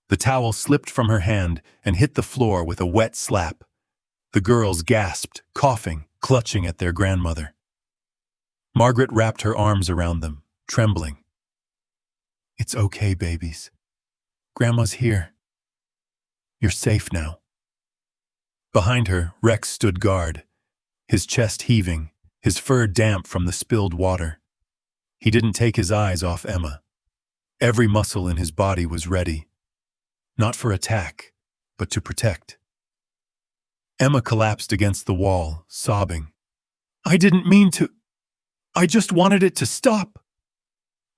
The towel slipped from her hand and hit the floor with a wet slap. The girls gasped, coughing, clutching at their grandmother. Margaret wrapped her arms around them, trembling. It's okay, babies. Grandma's here. You're safe now. Behind her, Rex stood guard, his chest heaving, his fur damp from the spilled water. He didn't take his eyes off Emma. Every muscle in his body was ready, not for attack, but to protect. Emma collapsed against the wall, sobbing. I didn't mean to. I just wanted it to stop.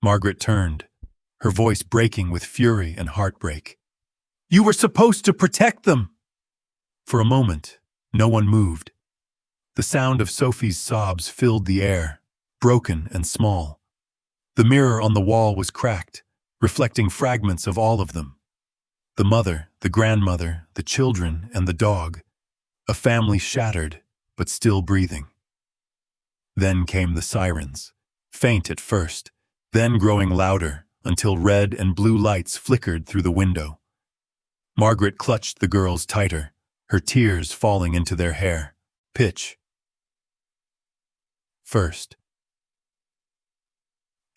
Margaret turned, her voice breaking with fury and heartbreak. You were supposed to protect them! For a moment, no one moved. The sound of Sophie's sobs filled the air, broken and small. The mirror on the wall was cracked, reflecting fragments of all of them. The mother, the grandmother, the children, and the dog. A family shattered, but still breathing. Then came the sirens, faint at first, then growing louder until red and blue lights flickered through the window. Margaret clutched the girls tighter, her tears falling into their hair. Pitch. First.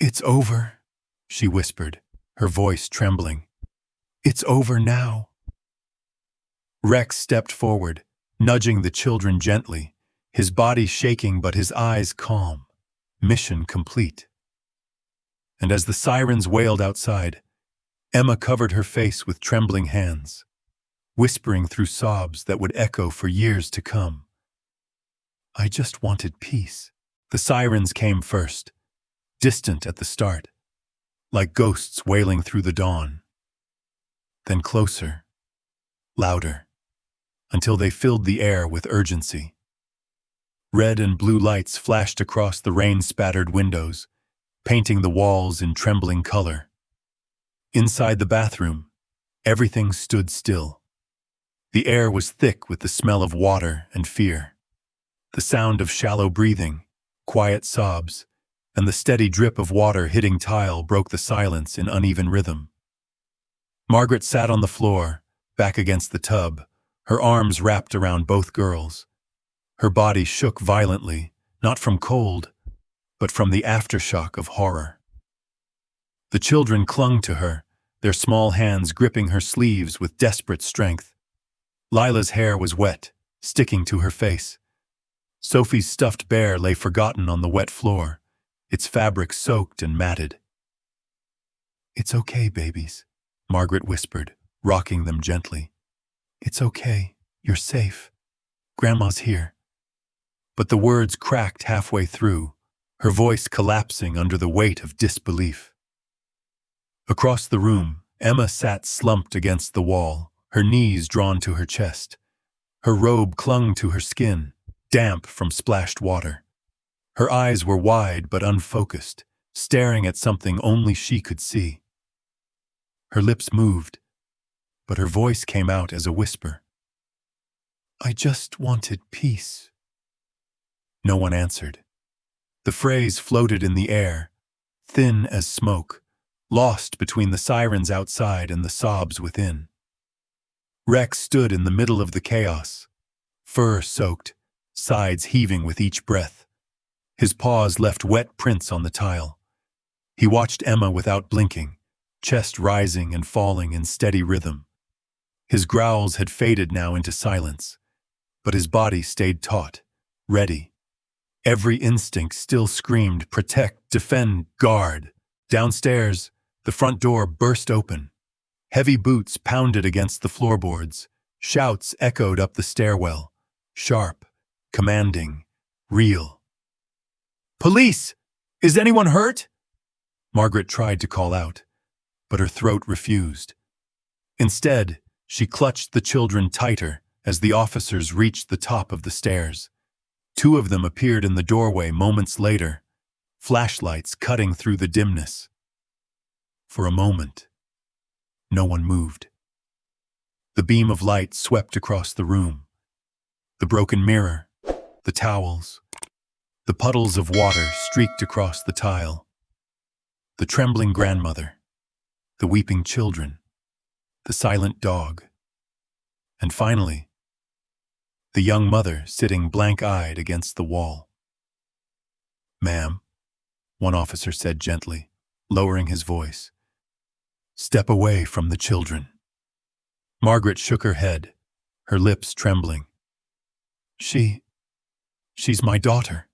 It's over, she whispered, her voice trembling. It's over now. Rex stepped forward, nudging the children gently, his body shaking but his eyes calm. Mission complete. And as the sirens wailed outside, Emma covered her face with trembling hands, whispering through sobs that would echo for years to come. I just wanted peace. The sirens came first, distant at the start, like ghosts wailing through the dawn. Then closer, louder, until they filled the air with urgency. Red and blue lights flashed across the rain-spattered windows, painting the walls in trembling color. Inside the bathroom, everything stood still. The air was thick with the smell of water and fear. The sound of shallow breathing, quiet sobs, and the steady drip of water hitting tile broke the silence in uneven rhythm. Margaret sat on the floor, back against the tub, her arms wrapped around both girls. Her body shook violently, not from cold, but from the aftershock of horror. The children clung to her, their small hands gripping her sleeves with desperate strength. Lila's hair was wet, sticking to her face. Sophie's stuffed bear lay forgotten on the wet floor, its fabric soaked and matted. It's okay, babies, Margaret whispered, rocking them gently. It's okay, you're safe. Grandma's here. But the words cracked halfway through, her voice collapsing under the weight of disbelief. Across the room, Emma sat slumped against the wall, her knees drawn to her chest. Her robe clung to her skin, damp from splashed water. Her eyes were wide but unfocused, staring at something only she could see. Her lips moved, but her voice came out as a whisper. I just wanted peace. No one answered. The phrase floated in the air, thin as smoke, lost between the sirens outside and the sobs within. Rex stood in the middle of the chaos, fur soaked, sides heaving with each breath. His paws left wet prints on the tile. He watched Emma without blinking, chest rising and falling in steady rhythm. His growls had faded now into silence, but his body stayed taut, ready. Every instinct still screamed, protect, defend, guard. Downstairs, the front door burst open. Heavy boots pounded against the floorboards. Shouts echoed up the stairwell. Sharp, commanding, real. Police! Is anyone hurt? Margaret tried to call out, but her throat refused. Instead, she clutched the children tighter as the officers reached the top of the stairs. Two of them appeared in the doorway moments later, flashlights cutting through the dimness. For a moment, no one moved. The beam of light swept across the room. The broken mirror, the towels, the puddles of water streaked across the tile. The trembling grandmother, the weeping children, the silent dog. And finally, the young mother sitting blank-eyed against the wall. "Ma'am," one officer said gently, lowering his voice, "step away from the children." Margaret shook her head, her lips trembling. She's my daughter."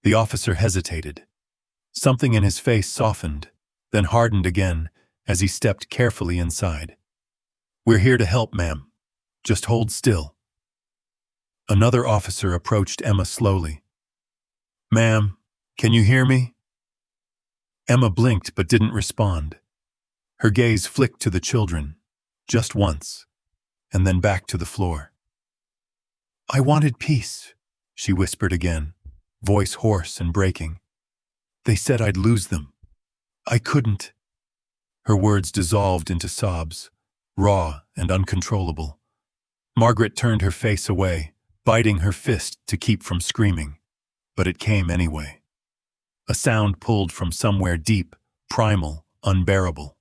The officer hesitated. Something in his face softened, then hardened again as he stepped carefully inside. "We're here to help, ma'am. Just hold still." Another officer approached Emma slowly. "Ma'am, can you hear me?" Emma blinked but didn't respond. Her gaze flicked to the children, just once, and then back to the floor. "I wanted peace," she whispered again, voice hoarse and breaking. "They said I'd lose them. I couldn't." Her words dissolved into sobs, raw and uncontrollable. Margaret turned her face away, biting her fist to keep from screaming, but it came anyway. A sound pulled from somewhere deep, primal, unbearable.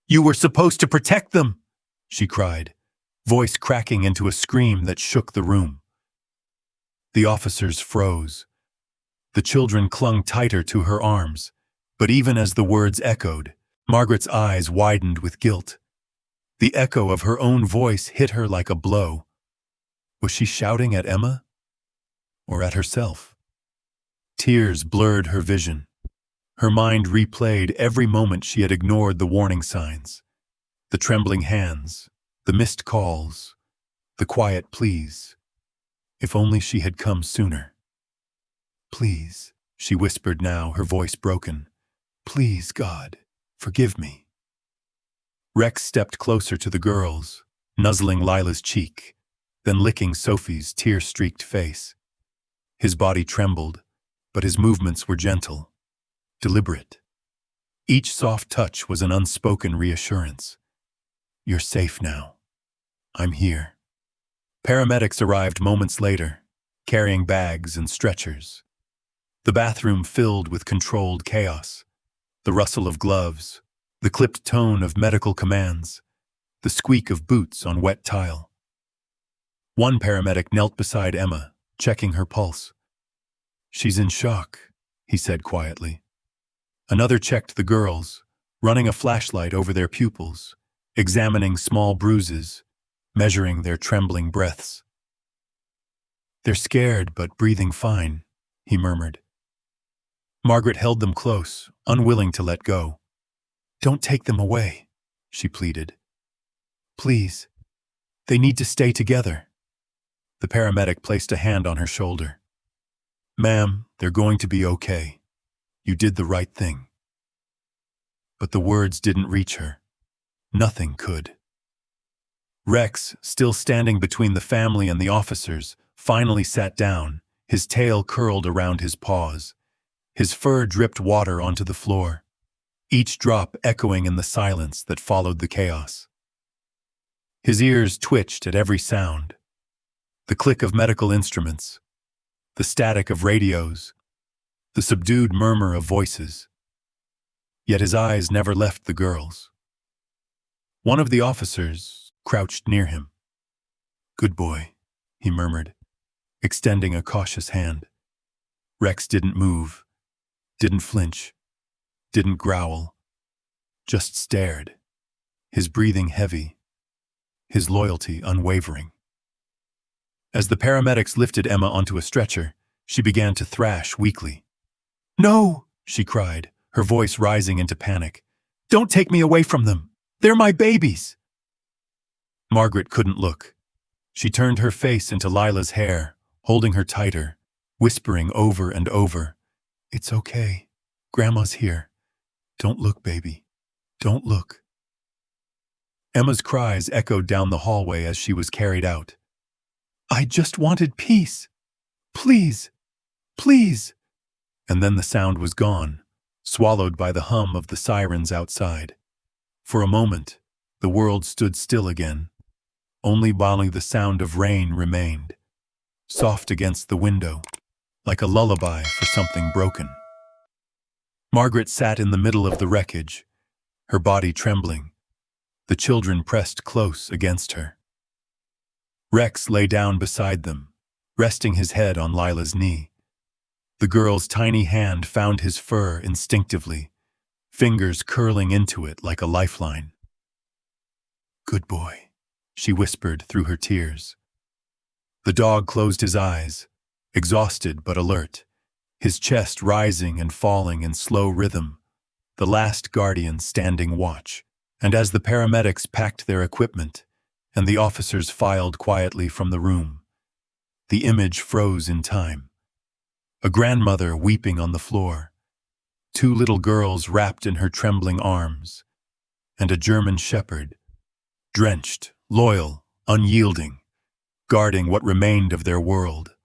"You were supposed to protect them!" she cried, voice cracking into a scream that shook the room. The officers froze. The children clung tighter to her arms, but even as the words echoed, Margaret's eyes widened with guilt. The echo of her own voice hit her like a blow. Was she shouting at Emma? Or at herself? Tears blurred her vision. Her mind replayed every moment she had ignored the warning signs. The trembling hands, the missed calls, the quiet pleas. If only she had come sooner. "Please," she whispered now, her voice broken. "Please, God, forgive me." Rex stepped closer to the girls, nuzzling Lila's cheek, then licking Sophie's tear-streaked face. His body trembled, but his movements were gentle, deliberate. Each soft touch was an unspoken reassurance. "You're safe now. I'm here." Paramedics arrived moments later, carrying bags and stretchers. The bathroom filled with controlled chaos. The rustle of gloves, the clipped tone of medical commands, the squeak of boots on wet tile. One paramedic knelt beside Emma, checking her pulse. "She's in shock," he said quietly. Another checked the girls, running a flashlight over their pupils, examining small bruises, measuring their trembling breaths. "They're scared but breathing fine," he murmured. Margaret held them close, unwilling to let go. "Don't take them away," she pleaded. "Please, they need to stay together." The paramedic placed a hand on her shoulder. "Ma'am, they're going to be okay. You did the right thing." But the words didn't reach her. Nothing could. Rex, still standing between the family and the officers, finally sat down, his tail curled around his paws. His fur dripped water onto the floor, each drop echoing in the silence that followed the chaos. His ears twitched at every sound. The click of medical instruments, the static of radios, the subdued murmur of voices. Yet his eyes never left the girls. One of the officers crouched near him. "Good boy," he murmured, extending a cautious hand. Rex didn't move, didn't flinch, didn't growl, just stared, his breathing heavy, his loyalty unwavering. As the paramedics lifted Emma onto a stretcher, she began to thrash weakly. "No!" she cried, her voice rising into panic. "Don't take me away from them! They're my babies!" Margaret couldn't look. She turned her face into Lila's hair, holding her tighter, whispering over and over, "It's okay. Grandma's here. Don't look, baby. Don't look." Emma's cries echoed down the hallway as she was carried out. "I just wanted peace. Please, please." And then the sound was gone, swallowed by the hum of the sirens outside. For a moment, The world stood still again. Only the sound of rain remained, soft against the window, like a lullaby for something broken. Margaret sat in the middle of the wreckage, her body trembling, the children pressed close against her. Rex lay down beside them, resting his head on Lila's knee. The girl's tiny hand found his fur instinctively, fingers curling into it like a lifeline. "Good boy," she whispered through her tears. The dog closed his eyes, exhausted but alert, his chest rising and falling in slow rhythm, the last guardian standing watch. And as the paramedics packed their equipment and the officers filed quietly from the room, the image froze in time. A grandmother weeping on the floor, two little girls wrapped in her trembling arms, and a German shepherd, drenched, loyal, unyielding, guarding what remained of their world.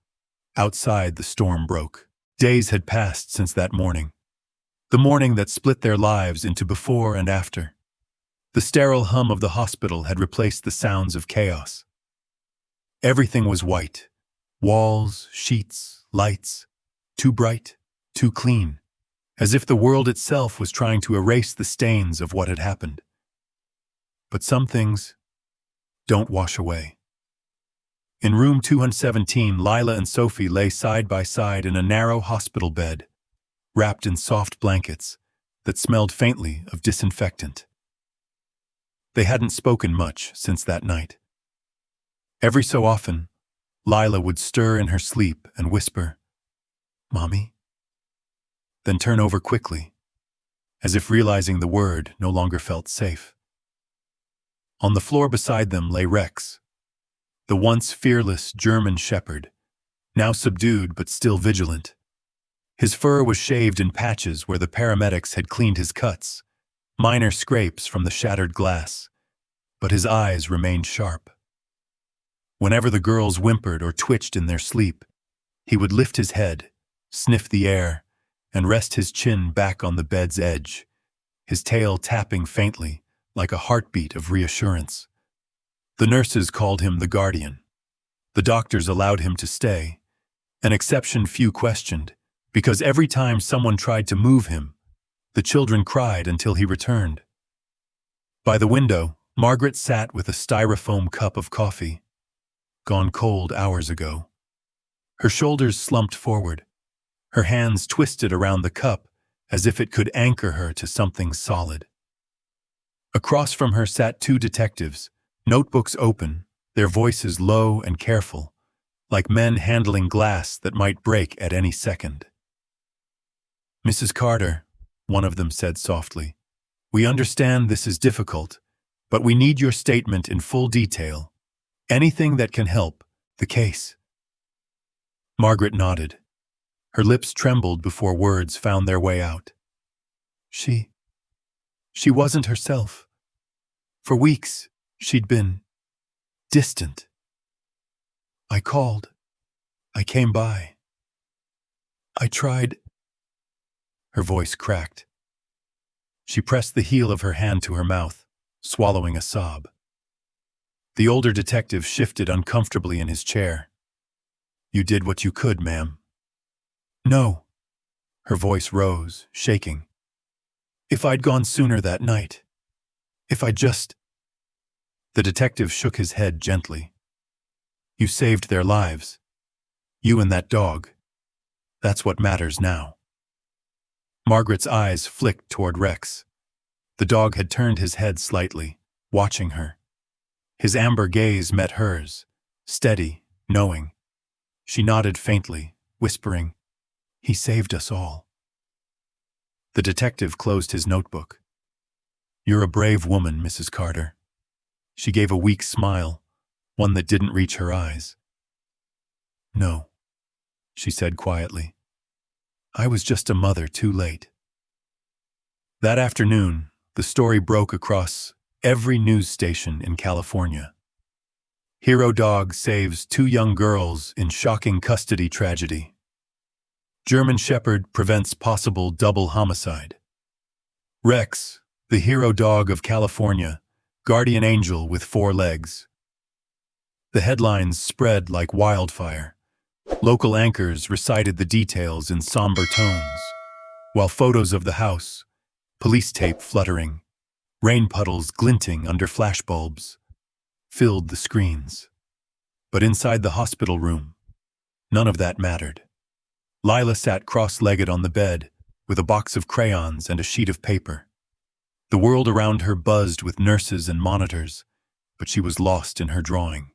Outside, the storm broke. Days had passed since that morning, the morning that split their lives into before and after. The sterile hum of the hospital had replaced the sounds of chaos. Everything was white. Walls, sheets, lights. Too bright, too clean. As if the world itself was trying to erase the stains of what had happened. But some things don't wash away. In room 217, Lila and Sophie lay side by side in a narrow hospital bed, wrapped in soft blankets that smelled faintly of disinfectant. They hadn't spoken much since that night. Every so often, Lila would stir in her sleep and whisper, "Mommy?" Then turn over quickly, as if realizing the word no longer felt safe. On the floor beside them lay Rex, the once fearless German shepherd, now subdued but still vigilant. His fur was shaved in patches where the paramedics had cleaned his cuts, minor scrapes from the shattered glass, but his eyes remained sharp. Whenever the girls whimpered or twitched in their sleep, he would lift his head, sniff the air, and rest his chin back on the bed's edge, his tail tapping faintly like a heartbeat of reassurance. The nurses called him the guardian. The doctors allowed him to stay, an exception few questioned, because every time someone tried to move him, the children cried until he returned. By the window, Margaret sat with a styrofoam cup of coffee, gone cold hours ago. Her shoulders slumped forward, her hands twisted around the cup as if it could anchor her to something solid. Across from her sat two detectives, notebooks open, their voices low and careful, like men handling glass that might break at any second. "Mrs. Carter," one of them said softly, "we understand this is difficult, but we need your statement in full detail. Anything that can help the case." Margaret nodded. Her lips trembled before words found their way out. She wasn't herself. For weeks, she'd been distant. I called. I came by. I tried. Her voice cracked. She pressed the heel of her hand to her mouth, swallowing a sob. The older detective shifted uncomfortably in his chair. "You did what you could, ma'am." "No." Her voice rose, shaking. "If I'd gone sooner that night. If I just—" The detective shook his head gently. "You saved their lives. You and that dog. That's what matters now." Margaret's eyes flicked toward Rex. The dog had turned his head slightly, watching her. His amber gaze met hers, steady, knowing. She nodded faintly, whispering, "He saved us all." The detective closed his notebook. "You're a brave woman, Mrs. Carter." She gave a weak smile, one that didn't reach her eyes. "No," she said quietly. "I was just a mother too late." That afternoon, the story broke across every news station in California. Hero dog saves two young girls in shocking custody tragedy. German shepherd prevents possible double homicide. Rex, the hero dog of California, Guardian angel with 4 legs. The headlines spread like wildfire. Local anchors recited the details in somber tones, while photos of the house, police tape fluttering, rain puddles glinting under flashbulbs, filled the screens. But inside the hospital room, none of that mattered. Lila sat cross-legged on the bed, with a box of crayons and a sheet of paper. The world around her buzzed with nurses and monitors, but she was lost in her drawing.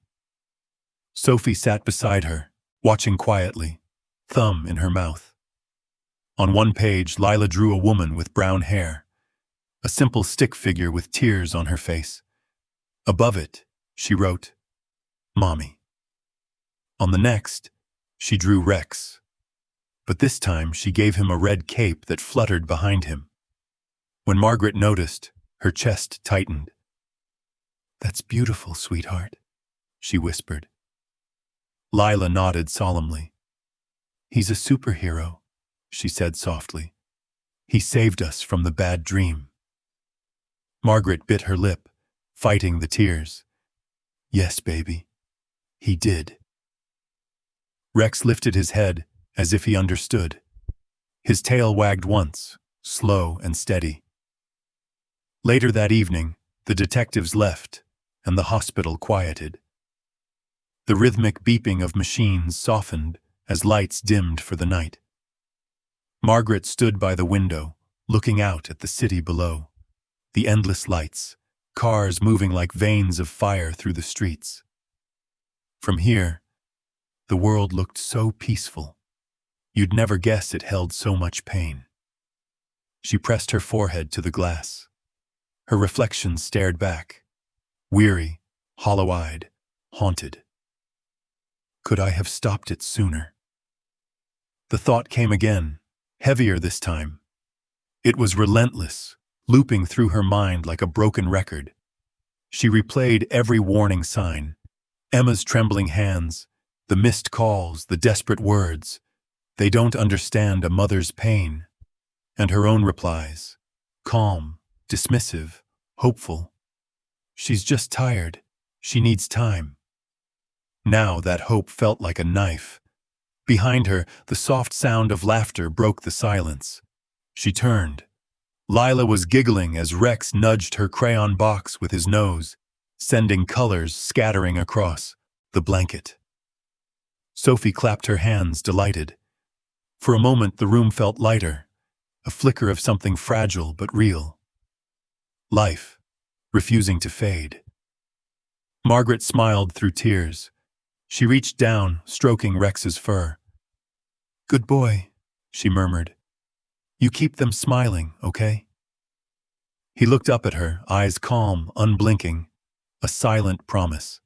Sophie sat beside her, watching quietly, thumb in her mouth. On one page, Lila drew a woman with brown hair, a simple stick figure with tears on her face. Above it, she wrote, "Mommy." On the next, she drew Rex, but this time she gave him a red cape that fluttered behind him. When Margaret noticed, her chest tightened. "That's beautiful, sweetheart," she whispered. Lila nodded solemnly. "He's a superhero," she said softly. "He saved us from the bad dream." Margaret bit her lip, fighting the tears. "Yes, baby, he did." Rex lifted his head as if he understood. His tail wagged once, slow and steady. Later that evening, the detectives left, and the hospital quieted. The rhythmic beeping of machines softened as lights dimmed for the night. Margaret stood by the window, looking out at the city below. The endless lights, cars moving like veins of fire through the streets. From here, the world looked so peaceful. You'd never guess it held so much pain. She pressed her forehead to the glass. Her reflection stared back, weary, hollow-eyed, haunted. Could I have stopped it sooner? The thought came again, heavier this time. It was relentless, looping through her mind like a broken record. She replayed every warning sign, Emma's trembling hands, the missed calls, the desperate words. "They don't understand a mother's pain." And her own replies, calm, dismissive, hopeful. "She's just tired. She needs time." Now that hope felt like a knife. Behind her, the soft sound of laughter broke the silence. She turned. Lila was giggling as Rex nudged her crayon box with his nose, sending colors scattering across the blanket. Sophie clapped her hands, delighted. For a moment, the room felt lighter, a flicker of something fragile but real. Life, refusing to fade. Margaret smiled through tears. She reached down, stroking Rex's fur. "Good boy," she murmured. "You keep them smiling, okay?" He looked up at her, eyes calm, unblinking, a silent promise.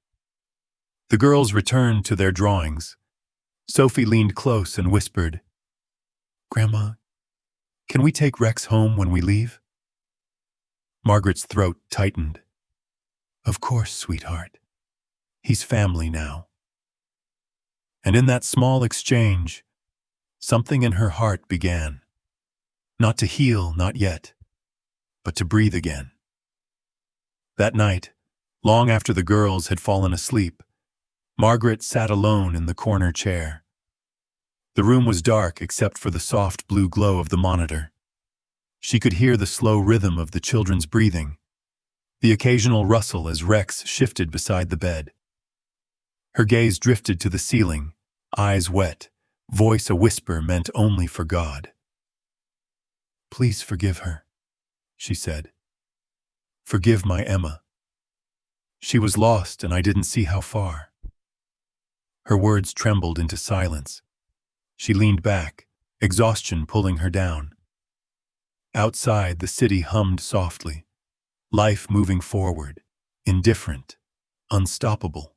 The girls returned to their drawings. Sophie leaned close and whispered, "Grandma, can we take Rex home when we leave?" Margaret's throat tightened. "Of course, sweetheart. He's family now." And in that small exchange, something in her heart began. Not to heal, not yet, but to breathe again. That night, long after the girls had fallen asleep, Margaret sat alone in the corner chair. The room was dark except for the soft blue glow of the monitor. She could hear the slow rhythm of the children's breathing, the occasional rustle as Rex shifted beside the bed. Her gaze drifted to the ceiling, eyes wet, voice a whisper meant only for God. "Please forgive her," she said. "Forgive my Emma. She was lost and I didn't see how far." Her words trembled into silence. She leaned back, exhaustion pulling her down. Outside, the city hummed softly, life moving forward, indifferent, unstoppable.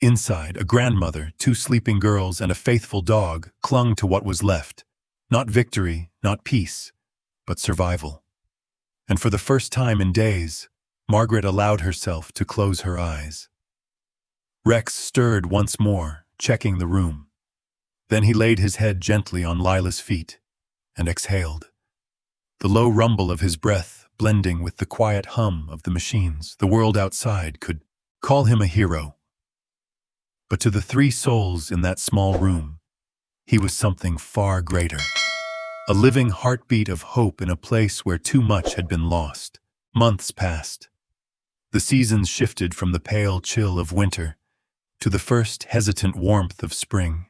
Inside, a grandmother, 2 sleeping girls, and a faithful dog clung to what was left. Not victory, not peace, but survival. And for the first time in days, Margaret allowed herself to close her eyes. Rex stirred once more, checking the room. Then he laid his head gently on Lila's feet and exhaled. The low rumble of his breath blending with the quiet hum of the machines. The world outside could call him a hero. But to the three souls in that small room, he was something far greater. A living heartbeat of hope in a place where too much had been lost. Months passed. The seasons shifted from the pale chill of winter to the first hesitant warmth of spring.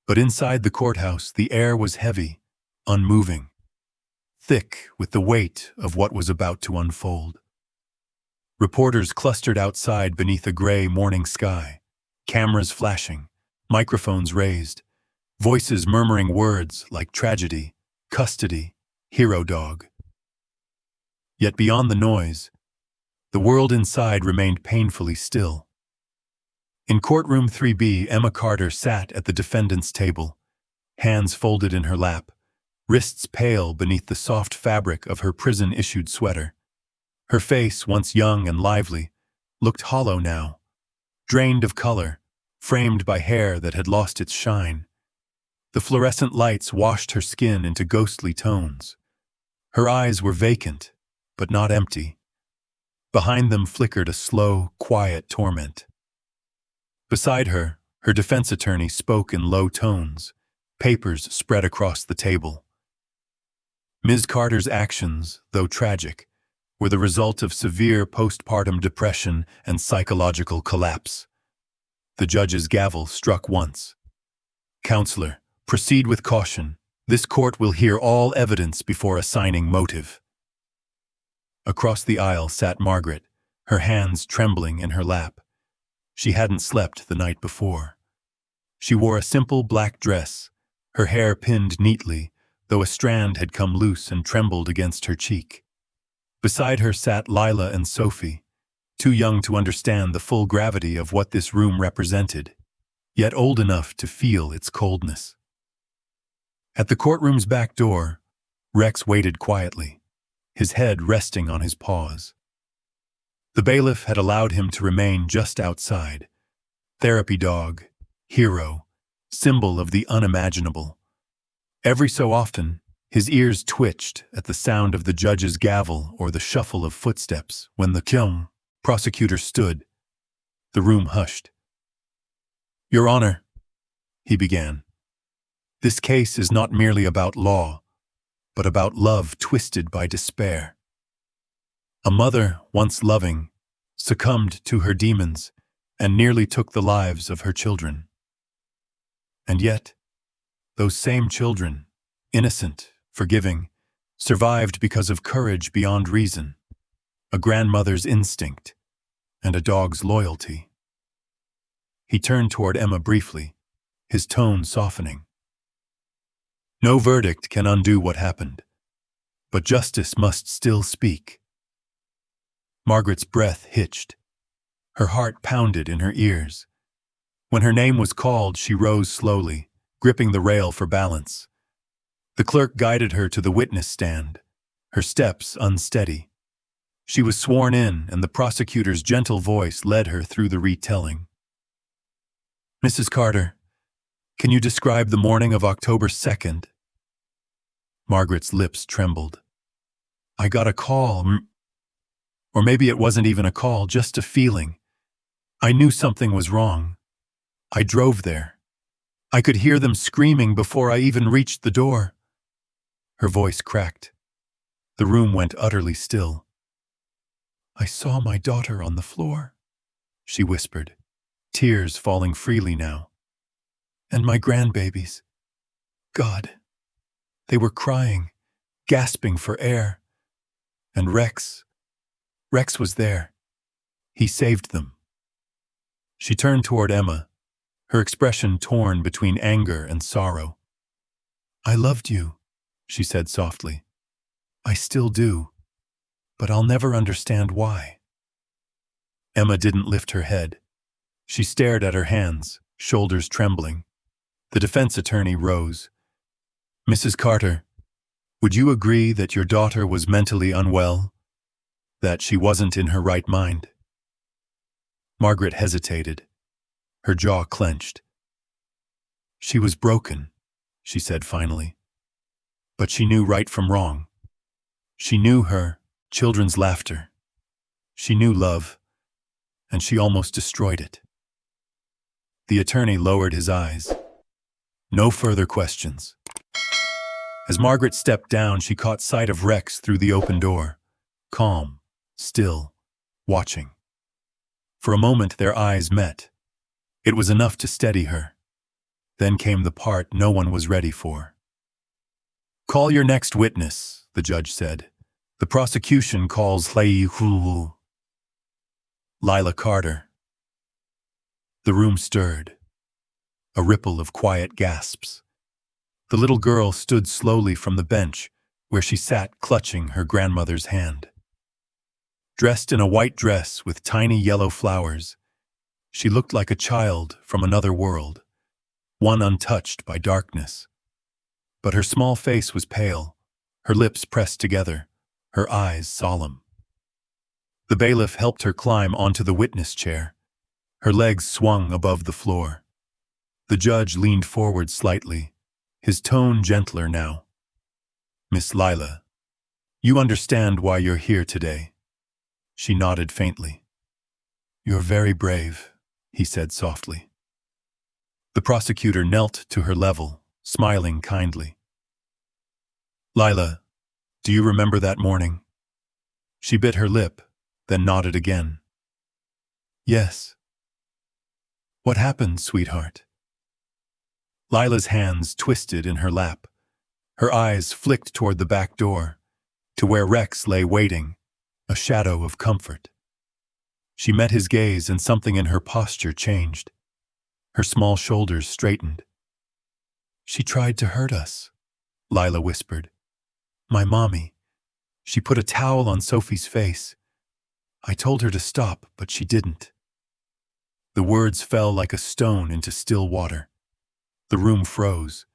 But inside the courthouse, the air was heavy, unmoving, thick with the weight of what was about to unfold. Reporters clustered outside beneath a gray morning sky, cameras flashing, microphones raised, voices murmuring words like tragedy, custody, hero dog. Yet beyond the noise, the world inside remained painfully still. In courtroom 3B, Emma Carter sat at the defendant's table, hands folded in her lap, wrists pale beneath the soft fabric of her prison-issued sweater. Her face, once young and lively, looked hollow now, drained of color, framed by hair that had lost its shine. The fluorescent lights washed her skin into ghostly tones. Her eyes were vacant, but not empty. Behind them flickered a slow, quiet torment. Beside her, her defense attorney spoke in low tones, papers spread across the table. Ms. Carter's actions, though tragic, were the result of severe postpartum depression and psychological collapse. The judge's gavel struck once. "Counselor, proceed with caution. This court will hear all evidence before assigning motive." Across the aisle sat Margaret, her hands trembling in her lap. She hadn't slept the night before. She wore a simple black dress, her hair pinned neatly, though a strand had come loose and trembled against her cheek. Beside her sat Lila and Sophie, too young to understand the full gravity of what this room represented, yet old enough to feel its coldness. At the courtroom's back door, Rex waited quietly, his head resting on his paws. The bailiff had allowed him to remain just outside. Therapy dog, hero, symbol of the unimaginable. Every so often, his ears twitched at the sound of the judge's gavel or the shuffle of footsteps. When the prosecutor stood, the room hushed. "Your Honor," he began, "this case is not merely about law, but about love twisted by despair. A mother, once loving, succumbed to her demons and nearly took the lives of her children. And yet, those same children, innocent, forgiving, survived because of courage beyond reason, a grandmother's instinct, and a dog's loyalty." He turned toward Emma briefly, his tone softening. "No verdict can undo what happened, but justice must still speak." Margaret's breath hitched. Her heart pounded in her ears. When her name was called, she rose slowly, gripping the rail for balance. The clerk guided her to the witness stand, her steps unsteady. She was sworn in, and the prosecutor's gentle voice led her through the retelling. "Mrs. Carter, can you describe the morning of October 2nd? Margaret's lips trembled. "I got a call, or maybe it wasn't even a call, just a feeling. I knew something was wrong. I drove there. I could hear them screaming before I even reached the door." Her voice cracked. The room went utterly still. "I saw my daughter on the floor," she whispered, tears falling freely now. "And my grandbabies. God, they were crying, gasping for air. And Rex was there. He saved them." She turned toward Emma, her expression torn between anger and sorrow. "I loved you," she said softly. "I still do, but I'll never understand why." Emma didn't lift her head. She stared at her hands, shoulders trembling. The defense attorney rose. "Mrs. Carter, would you agree that your daughter was mentally unwell? That she wasn't in her right mind?" Margaret hesitated. Her jaw clenched. "She was broken," she said finally. "But she knew right from wrong. She knew her children's laughter. She knew love, and she almost destroyed it. The attorney lowered his eyes. No further questions. As Margaret stepped down, she caught sight of Rex through the open door, calm, still, watching. For a moment their eyes met. It was enough to steady her. Then came the part no one was ready for. "Call your next witness," the judge said. "The prosecution calls Lila Carter." The room stirred. A ripple of quiet gasps. The little girl stood slowly from the bench where she sat clutching her grandmother's hand. Dressed in a white dress with tiny yellow flowers, she looked like a child from another world, one untouched by darkness. But her small face was pale, her lips pressed together, her eyes solemn. The bailiff helped her climb onto the witness chair. Her legs swung above the floor. The judge leaned forward slightly, his tone gentler now. "Miss Lila, you understand why you're here today?" She nodded faintly. "You're very brave," he said softly. The prosecutor knelt to her level, smiling kindly. "Lila, do you remember that morning?" She bit her lip, then nodded again. "Yes." "What happened, sweetheart?" Lila's hands twisted in her lap. Her eyes flicked toward the back door, to where Rex lay waiting, a shadow of comfort. She met his gaze and something in her posture changed. Her small shoulders straightened. "She tried to hurt us," Lila whispered. "My mommy. She put a towel on Sophie's face. I told her to stop, but she didn't." The words fell like a stone into still water. The room froze.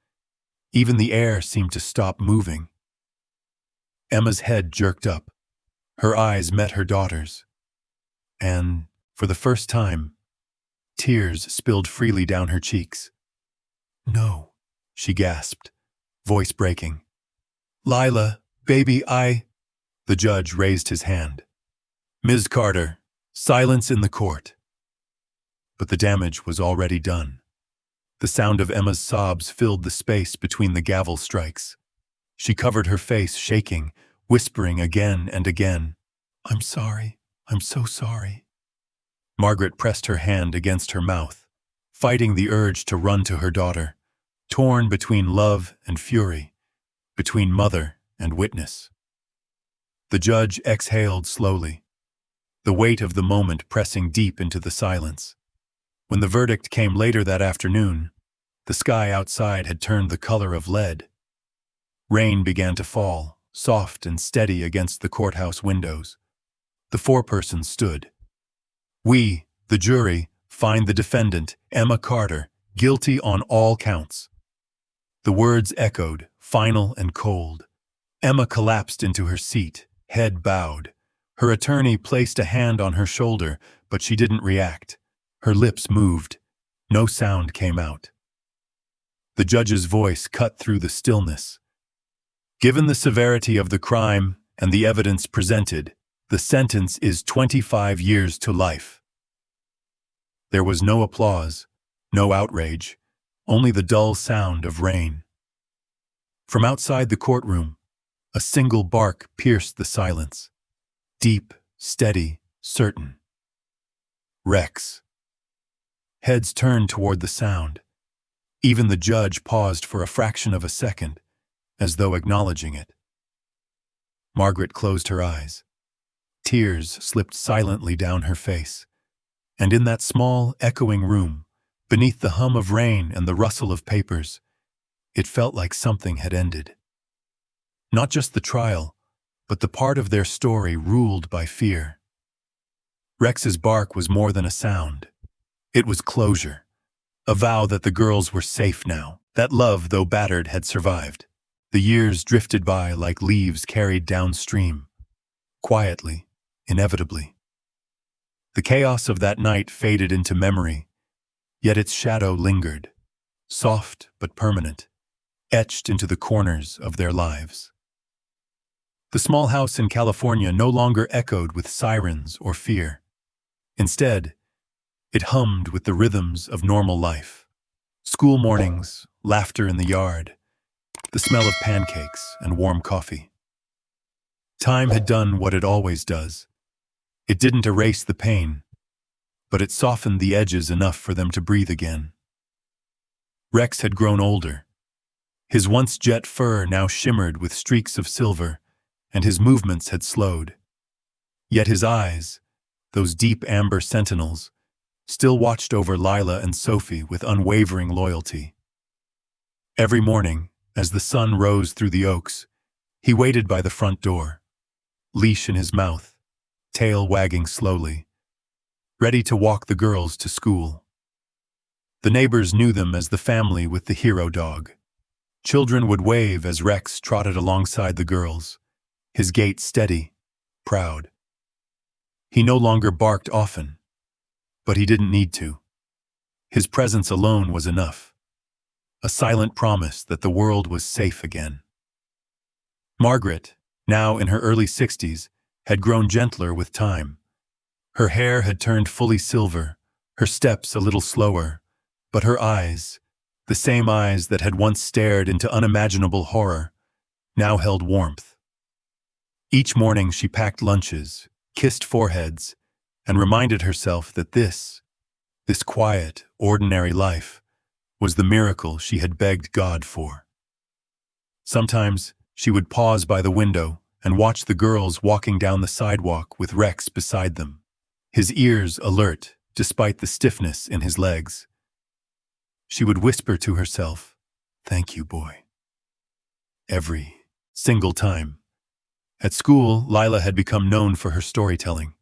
Even the air seemed to stop moving. Emma's head jerked up. Her eyes met her daughter's. And, for the first time, tears spilled freely down her cheeks. "No," she gasped, voice breaking. "Lila, baby, The judge raised his hand. "Ms. Carter, silence in the court." But the damage was already done. The sound of Emma's sobs filled the space between the gavel strikes. She covered her face, shaking, whispering again and again, "I'm sorry. I'm so sorry." Margaret pressed her hand against her mouth, fighting the urge to run to her daughter, torn between love and fury, between mother and witness. The judge exhaled slowly, the weight of the moment pressing deep into the silence. When the verdict came later that afternoon, the sky outside had turned the color of lead. Rain began to fall, soft and steady against the courthouse windows. The foreperson stood. "We, the jury, find the defendant, Emma Carter, guilty on all counts." The words echoed, final and cold. Emma collapsed into her seat, head bowed. Her attorney placed a hand on her shoulder, but she didn't react. Her lips moved. No sound came out. The judge's voice cut through the stillness. "Given the severity of the crime and the evidence presented, the sentence is 25 years to life." There was no applause, no outrage, only the dull sound of rain. From outside the courtroom, a single bark pierced the silence. Deep, steady, certain. Rex. Heads turned toward the sound. Even the judge paused for a fraction of a second, as though acknowledging it. Margaret closed her eyes. Tears slipped silently down her face. And in that small, echoing room, beneath the hum of rain and the rustle of papers, it felt like something had ended. Not just the trial, but the part of their story ruled by fear. Rex's bark was more than a sound. It was closure, a vow that the girls were safe now, that love, though battered, had survived. The years drifted by like leaves carried downstream, quietly, inevitably. The chaos of that night faded into memory, yet its shadow lingered, soft but permanent, etched into the corners of their lives. The small house in California no longer echoed with sirens or fear. Instead, it hummed with the rhythms of normal life. School mornings, laughter in the yard, the smell of pancakes and warm coffee. Time had done what it always does. It didn't erase the pain, but it softened the edges enough for them to breathe again. Rex had grown older. His once jet fur now shimmered with streaks of silver, and his movements had slowed. Yet his eyes, those deep amber sentinels, still watched over Lila and Sophie with unwavering loyalty. Every morning, as the sun rose through the oaks, he waited by the front door, leash in his mouth, tail wagging slowly, ready to walk the girls to school. The neighbors knew them as the family with the hero dog. Children would wave as Rex trotted alongside the girls, his gait steady, proud. He no longer barked often, but he didn't need to. His presence alone was enough, a silent promise that the world was safe again. Margaret, now in her early 60s, had grown gentler with time. Her hair had turned fully silver, her steps a little slower, but her eyes, the same eyes that had once stared into unimaginable horror, now held warmth. Each morning she packed lunches, kissed foreheads, and reminded herself that this quiet, ordinary life, was the miracle she had begged God for. Sometimes she would pause by the window and watch the girls walking down the sidewalk with Rex beside them, his ears alert despite the stiffness in his legs. She would whisper to herself, "Thank you, boy." Every single time. At school, Lila had become known for her storytelling.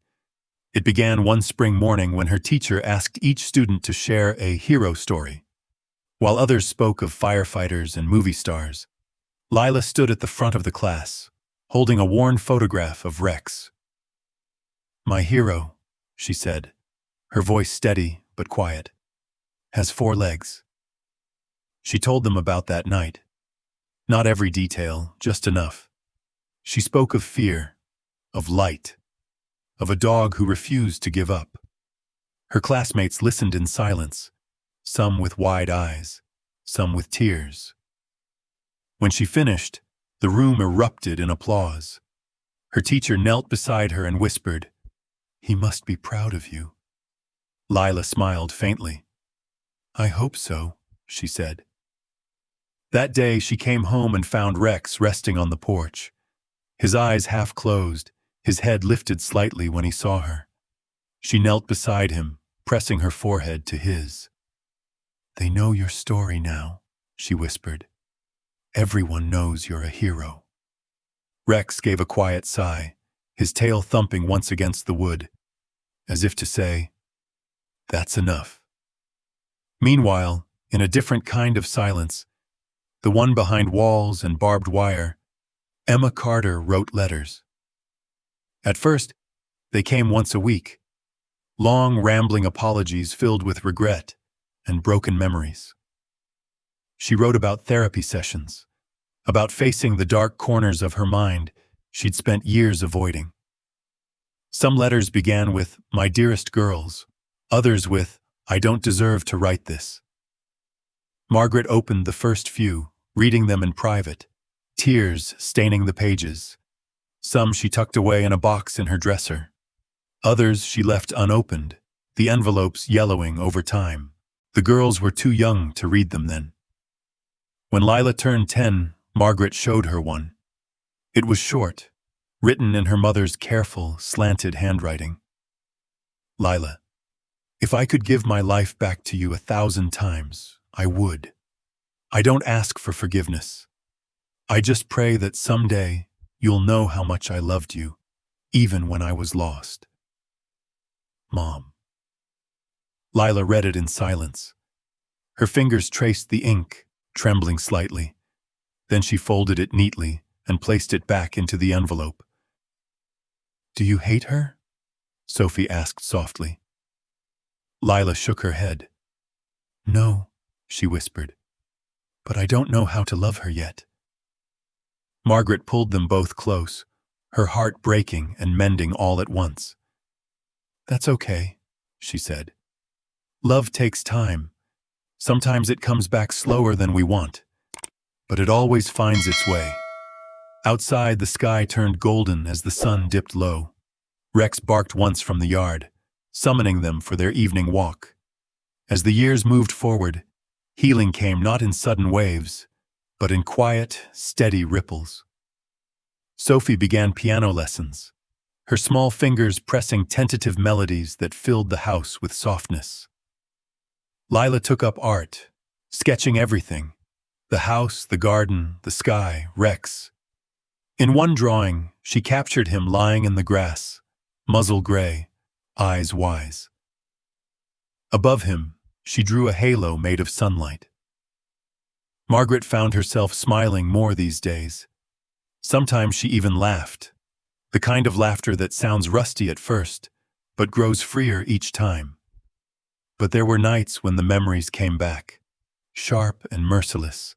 It began one spring morning when her teacher asked each student to share a hero story. While others spoke of firefighters and movie stars, Lila stood at the front of the class, holding a worn photograph of Rex. "My hero," she said, her voice steady but quiet, "has 4 legs." She told them about that night. Not every detail, just enough. She spoke of fear, of light, of a dog who refused to give up. Her classmates listened in silence, some with wide eyes, some with tears. When she finished, the room erupted in applause. Her teacher knelt beside her and whispered, "He must be proud of you." Lila smiled faintly. "I hope so," she said. That day she came home and found Rex resting on the porch, his eyes half closed, his head lifted slightly when he saw her. She knelt beside him, pressing her forehead to his. "They know your story now," she whispered. "Everyone knows you're a hero." Rex gave a quiet sigh, his tail thumping once against the wood, as if to say, "That's enough." Meanwhile, in a different kind of silence, the one behind walls and barbed wire, Emma Carter wrote letters. At first, they came once a week, long, rambling apologies filled with regret and broken memories. She wrote about therapy sessions, about facing the dark corners of her mind she'd spent years avoiding. Some letters began with, "My dearest girls," others with, "I don't deserve to write this." Margaret opened the first few, reading them in private, tears staining the pages. Some she tucked away in a box in her dresser. Others she left unopened, the envelopes yellowing over time. The girls were too young to read them then. When Lila turned 10, Margaret showed her one. It was short, written in her mother's careful, slanted handwriting. "Lila, if I could give my life back to you 1,000 times, I would. I don't ask for forgiveness. I just pray that someday you'll know how much I loved you, even when I was lost. Mom." Lila read it in silence. Her fingers traced the ink, trembling slightly. Then she folded it neatly and placed it back into the envelope. "Do you hate her?" Sophie asked softly. Lila shook her head. "No," she whispered, "but I don't know how to love her yet." Margaret pulled them both close, her heart breaking and mending all at once. "That's okay," she said. "Love takes time. Sometimes it comes back slower than we want, but it always finds its way." Outside, the sky turned golden as the sun dipped low. Rex barked once from the yard, summoning them for their evening walk. As the years moved forward, healing came not in sudden waves, but in quiet, steady ripples. Sophie began piano lessons, her small fingers pressing tentative melodies that filled the house with softness. Lila took up art, sketching everything: the house, the garden, the sky, Rex. In one drawing, she captured him lying in the grass, muzzle gray, eyes wise. Above him, she drew a halo made of sunlight. Margaret found herself smiling more these days. Sometimes she even laughed, the kind of laughter that sounds rusty at first, but grows freer each time. But there were nights when the memories came back, sharp and merciless,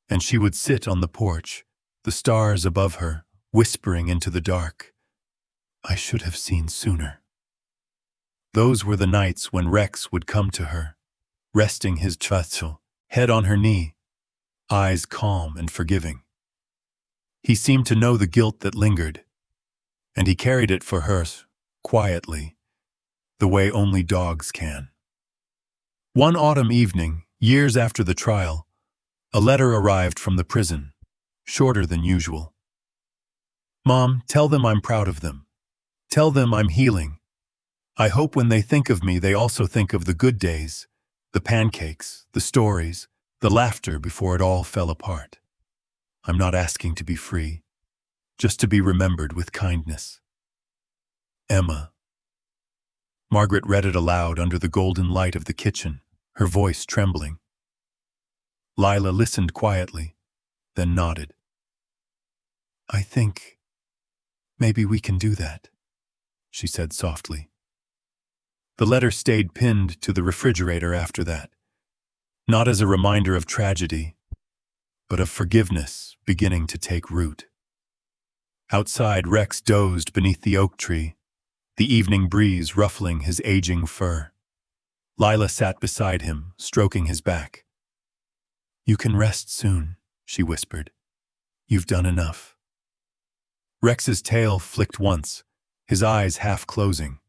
and she would sit on the porch, the stars above her, whispering into the dark, "I should have seen sooner." Those were the nights when Rex would come to her, resting his tvatsel, head on her knee, eyes calm and forgiving. He seemed to know the guilt that lingered, and he carried it for her, quietly, the way only dogs can. One autumn evening, years after the trial, a letter arrived from the prison, shorter than usual. "Mom, tell them I'm proud of them. Tell them I'm healing. I hope when they think of me they also think of the good days, the pancakes, the stories, the laughter before it all fell apart. I'm not asking to be free, just to be remembered with kindness. Emma." Margaret read it aloud under the golden light of the kitchen, her voice trembling. Lila listened quietly, then nodded. "I think maybe we can do that," she said softly. The letter stayed pinned to the refrigerator after that, not as a reminder of tragedy, but of forgiveness beginning to take root. Outside, Rex dozed beneath the oak tree, the evening breeze ruffling his aging fur. Lila sat beside him, stroking his back. "You can rest soon," she whispered. "You've done enough." Rex's tail flicked once, his eyes half closing.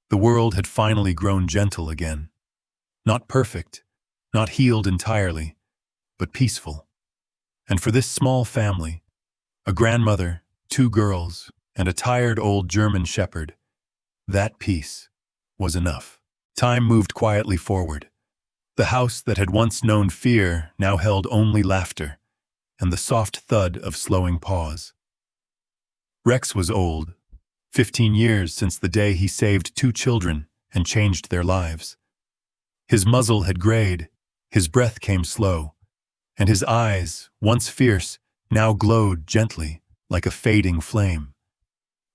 The world had finally grown gentle again. Not perfect, not healed entirely, but peaceful. And for this small family, a grandmother, 2 girls, and a tired old German shepherd, that peace was enough. Time moved quietly forward. The house that had once known fear now held only laughter and the soft thud of slowing paws. Rex was old, 15 years since the day he saved 2 children and changed their lives. His muzzle had grayed, his breath came slow, and his eyes, once fierce, now glowed gently like a fading flame.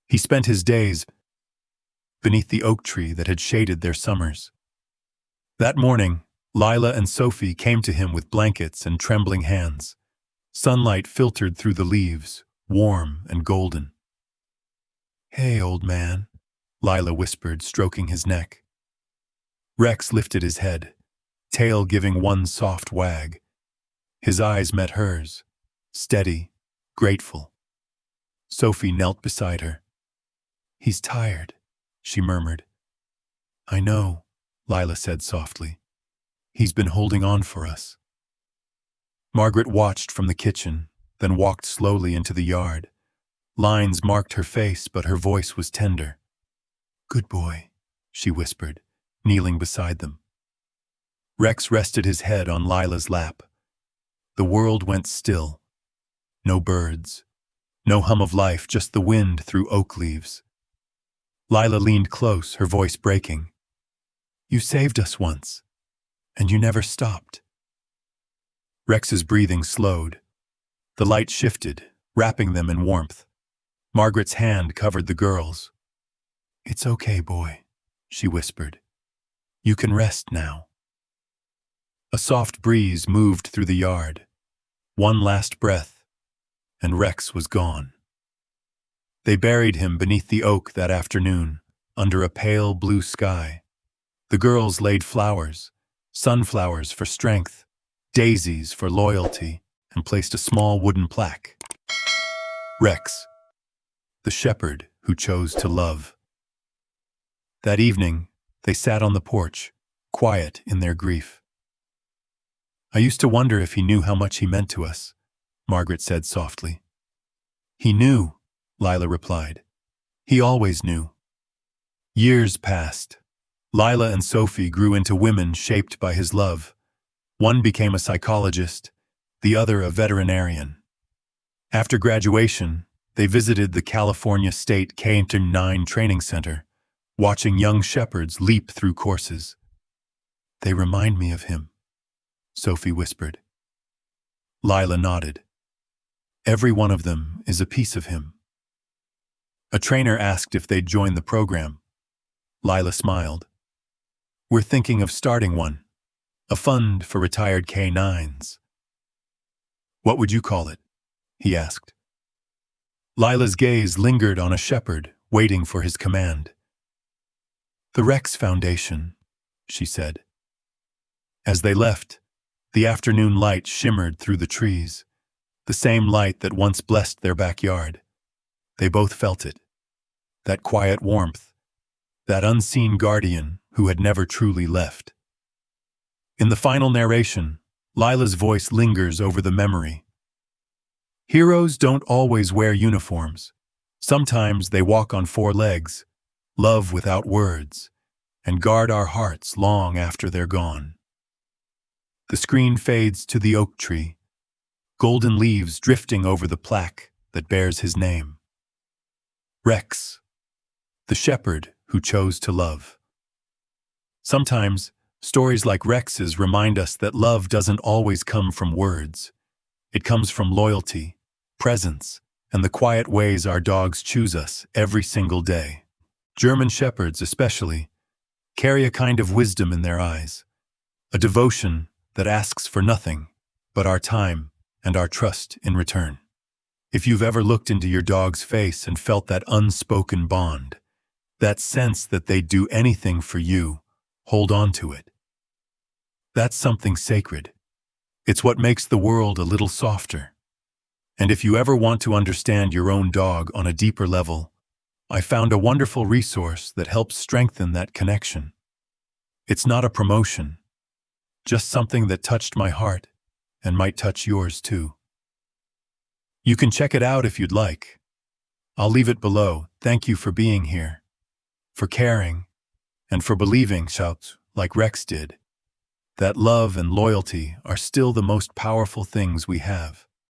He spent his days beneath the oak tree that had shaded their summers. That morning, Lila and Sophie came to him with blankets and trembling hands. Sunlight filtered through the leaves, warm and golden. "Hey, old man," Lila whispered, stroking his neck. Rex lifted his head, tail giving one soft wag. His eyes met hers, steady, grateful. Sophie knelt beside her. "He's tired," she murmured. "I know," Lila said softly. "He's been holding on for us." Margaret watched from the kitchen, then walked slowly into the yard. Lines marked her face, but her voice was tender. "Good boy," she whispered, kneeling beside them. Rex rested his head on Lila's lap. The world went still. No birds, no hum of life, just the wind through oak leaves. Lila leaned close, her voice breaking. "You saved us once, and you never stopped." Rex's breathing slowed. The light shifted, wrapping them in warmth. Margaret's hand covered the girls. "It's okay, boy," she whispered. "You can rest now." A soft breeze moved through the yard. One last breath, and Rex was gone. They buried him beneath the oak that afternoon, under a pale blue sky. The girls laid flowers, sunflowers for strength, daisies for loyalty, and placed a small wooden plaque. Rex, the shepherd who chose to love. That evening, they sat on the porch, quiet in their grief. I used to wonder if he knew how much he meant to us, Margaret said softly. He knew, Lila replied. He always knew. Years passed. Lila and Sophie grew into women shaped by his love. One became a psychologist, the other a veterinarian. After graduation, they visited the California State K-9 Training Center, watching young shepherds leap through courses. They remind me of him, Sophie whispered. Lila nodded. Every one of them is a piece of him. A trainer asked if they'd join the program. Lila smiled. We're thinking of starting one, a fund for retired K-9s. What would you call it? He asked. Lila's gaze lingered on a shepherd, waiting for his command. The Rex Foundation, she said. As they left, the afternoon light shimmered through the trees, the same light that once blessed their backyard. They both felt it, that quiet warmth, that unseen guardian who had never truly left. In the final narration, Lila's voice lingers over the memory. Heroes don't always wear uniforms. Sometimes they walk on four legs, love without words, and guard our hearts long after they're gone. The screen fades to the oak tree, golden leaves drifting over the plaque that bears his name. Rex, the shepherd who chose to love. Sometimes, stories like Rex's remind us that love doesn't always come from words. It comes from loyalty, presence, and the quiet ways our dogs choose us every single day. German shepherds, especially, carry a kind of wisdom in their eyes, a devotion that asks for nothing but our time and our trust in return. If you've ever looked into your dog's face and felt that unspoken bond, that sense that they'd do anything for you, hold on to it. That's something sacred. It's what makes the world a little softer. And if you ever want to understand your own dog on a deeper level, I found a wonderful resource that helps strengthen that connection. It's not a promotion, just something that touched my heart and might touch yours too. You can check it out if you'd like. I'll leave it below. Thank you for being here, for caring, and for believing, shouts, like Rex did, that love and loyalty are still the most powerful things we have.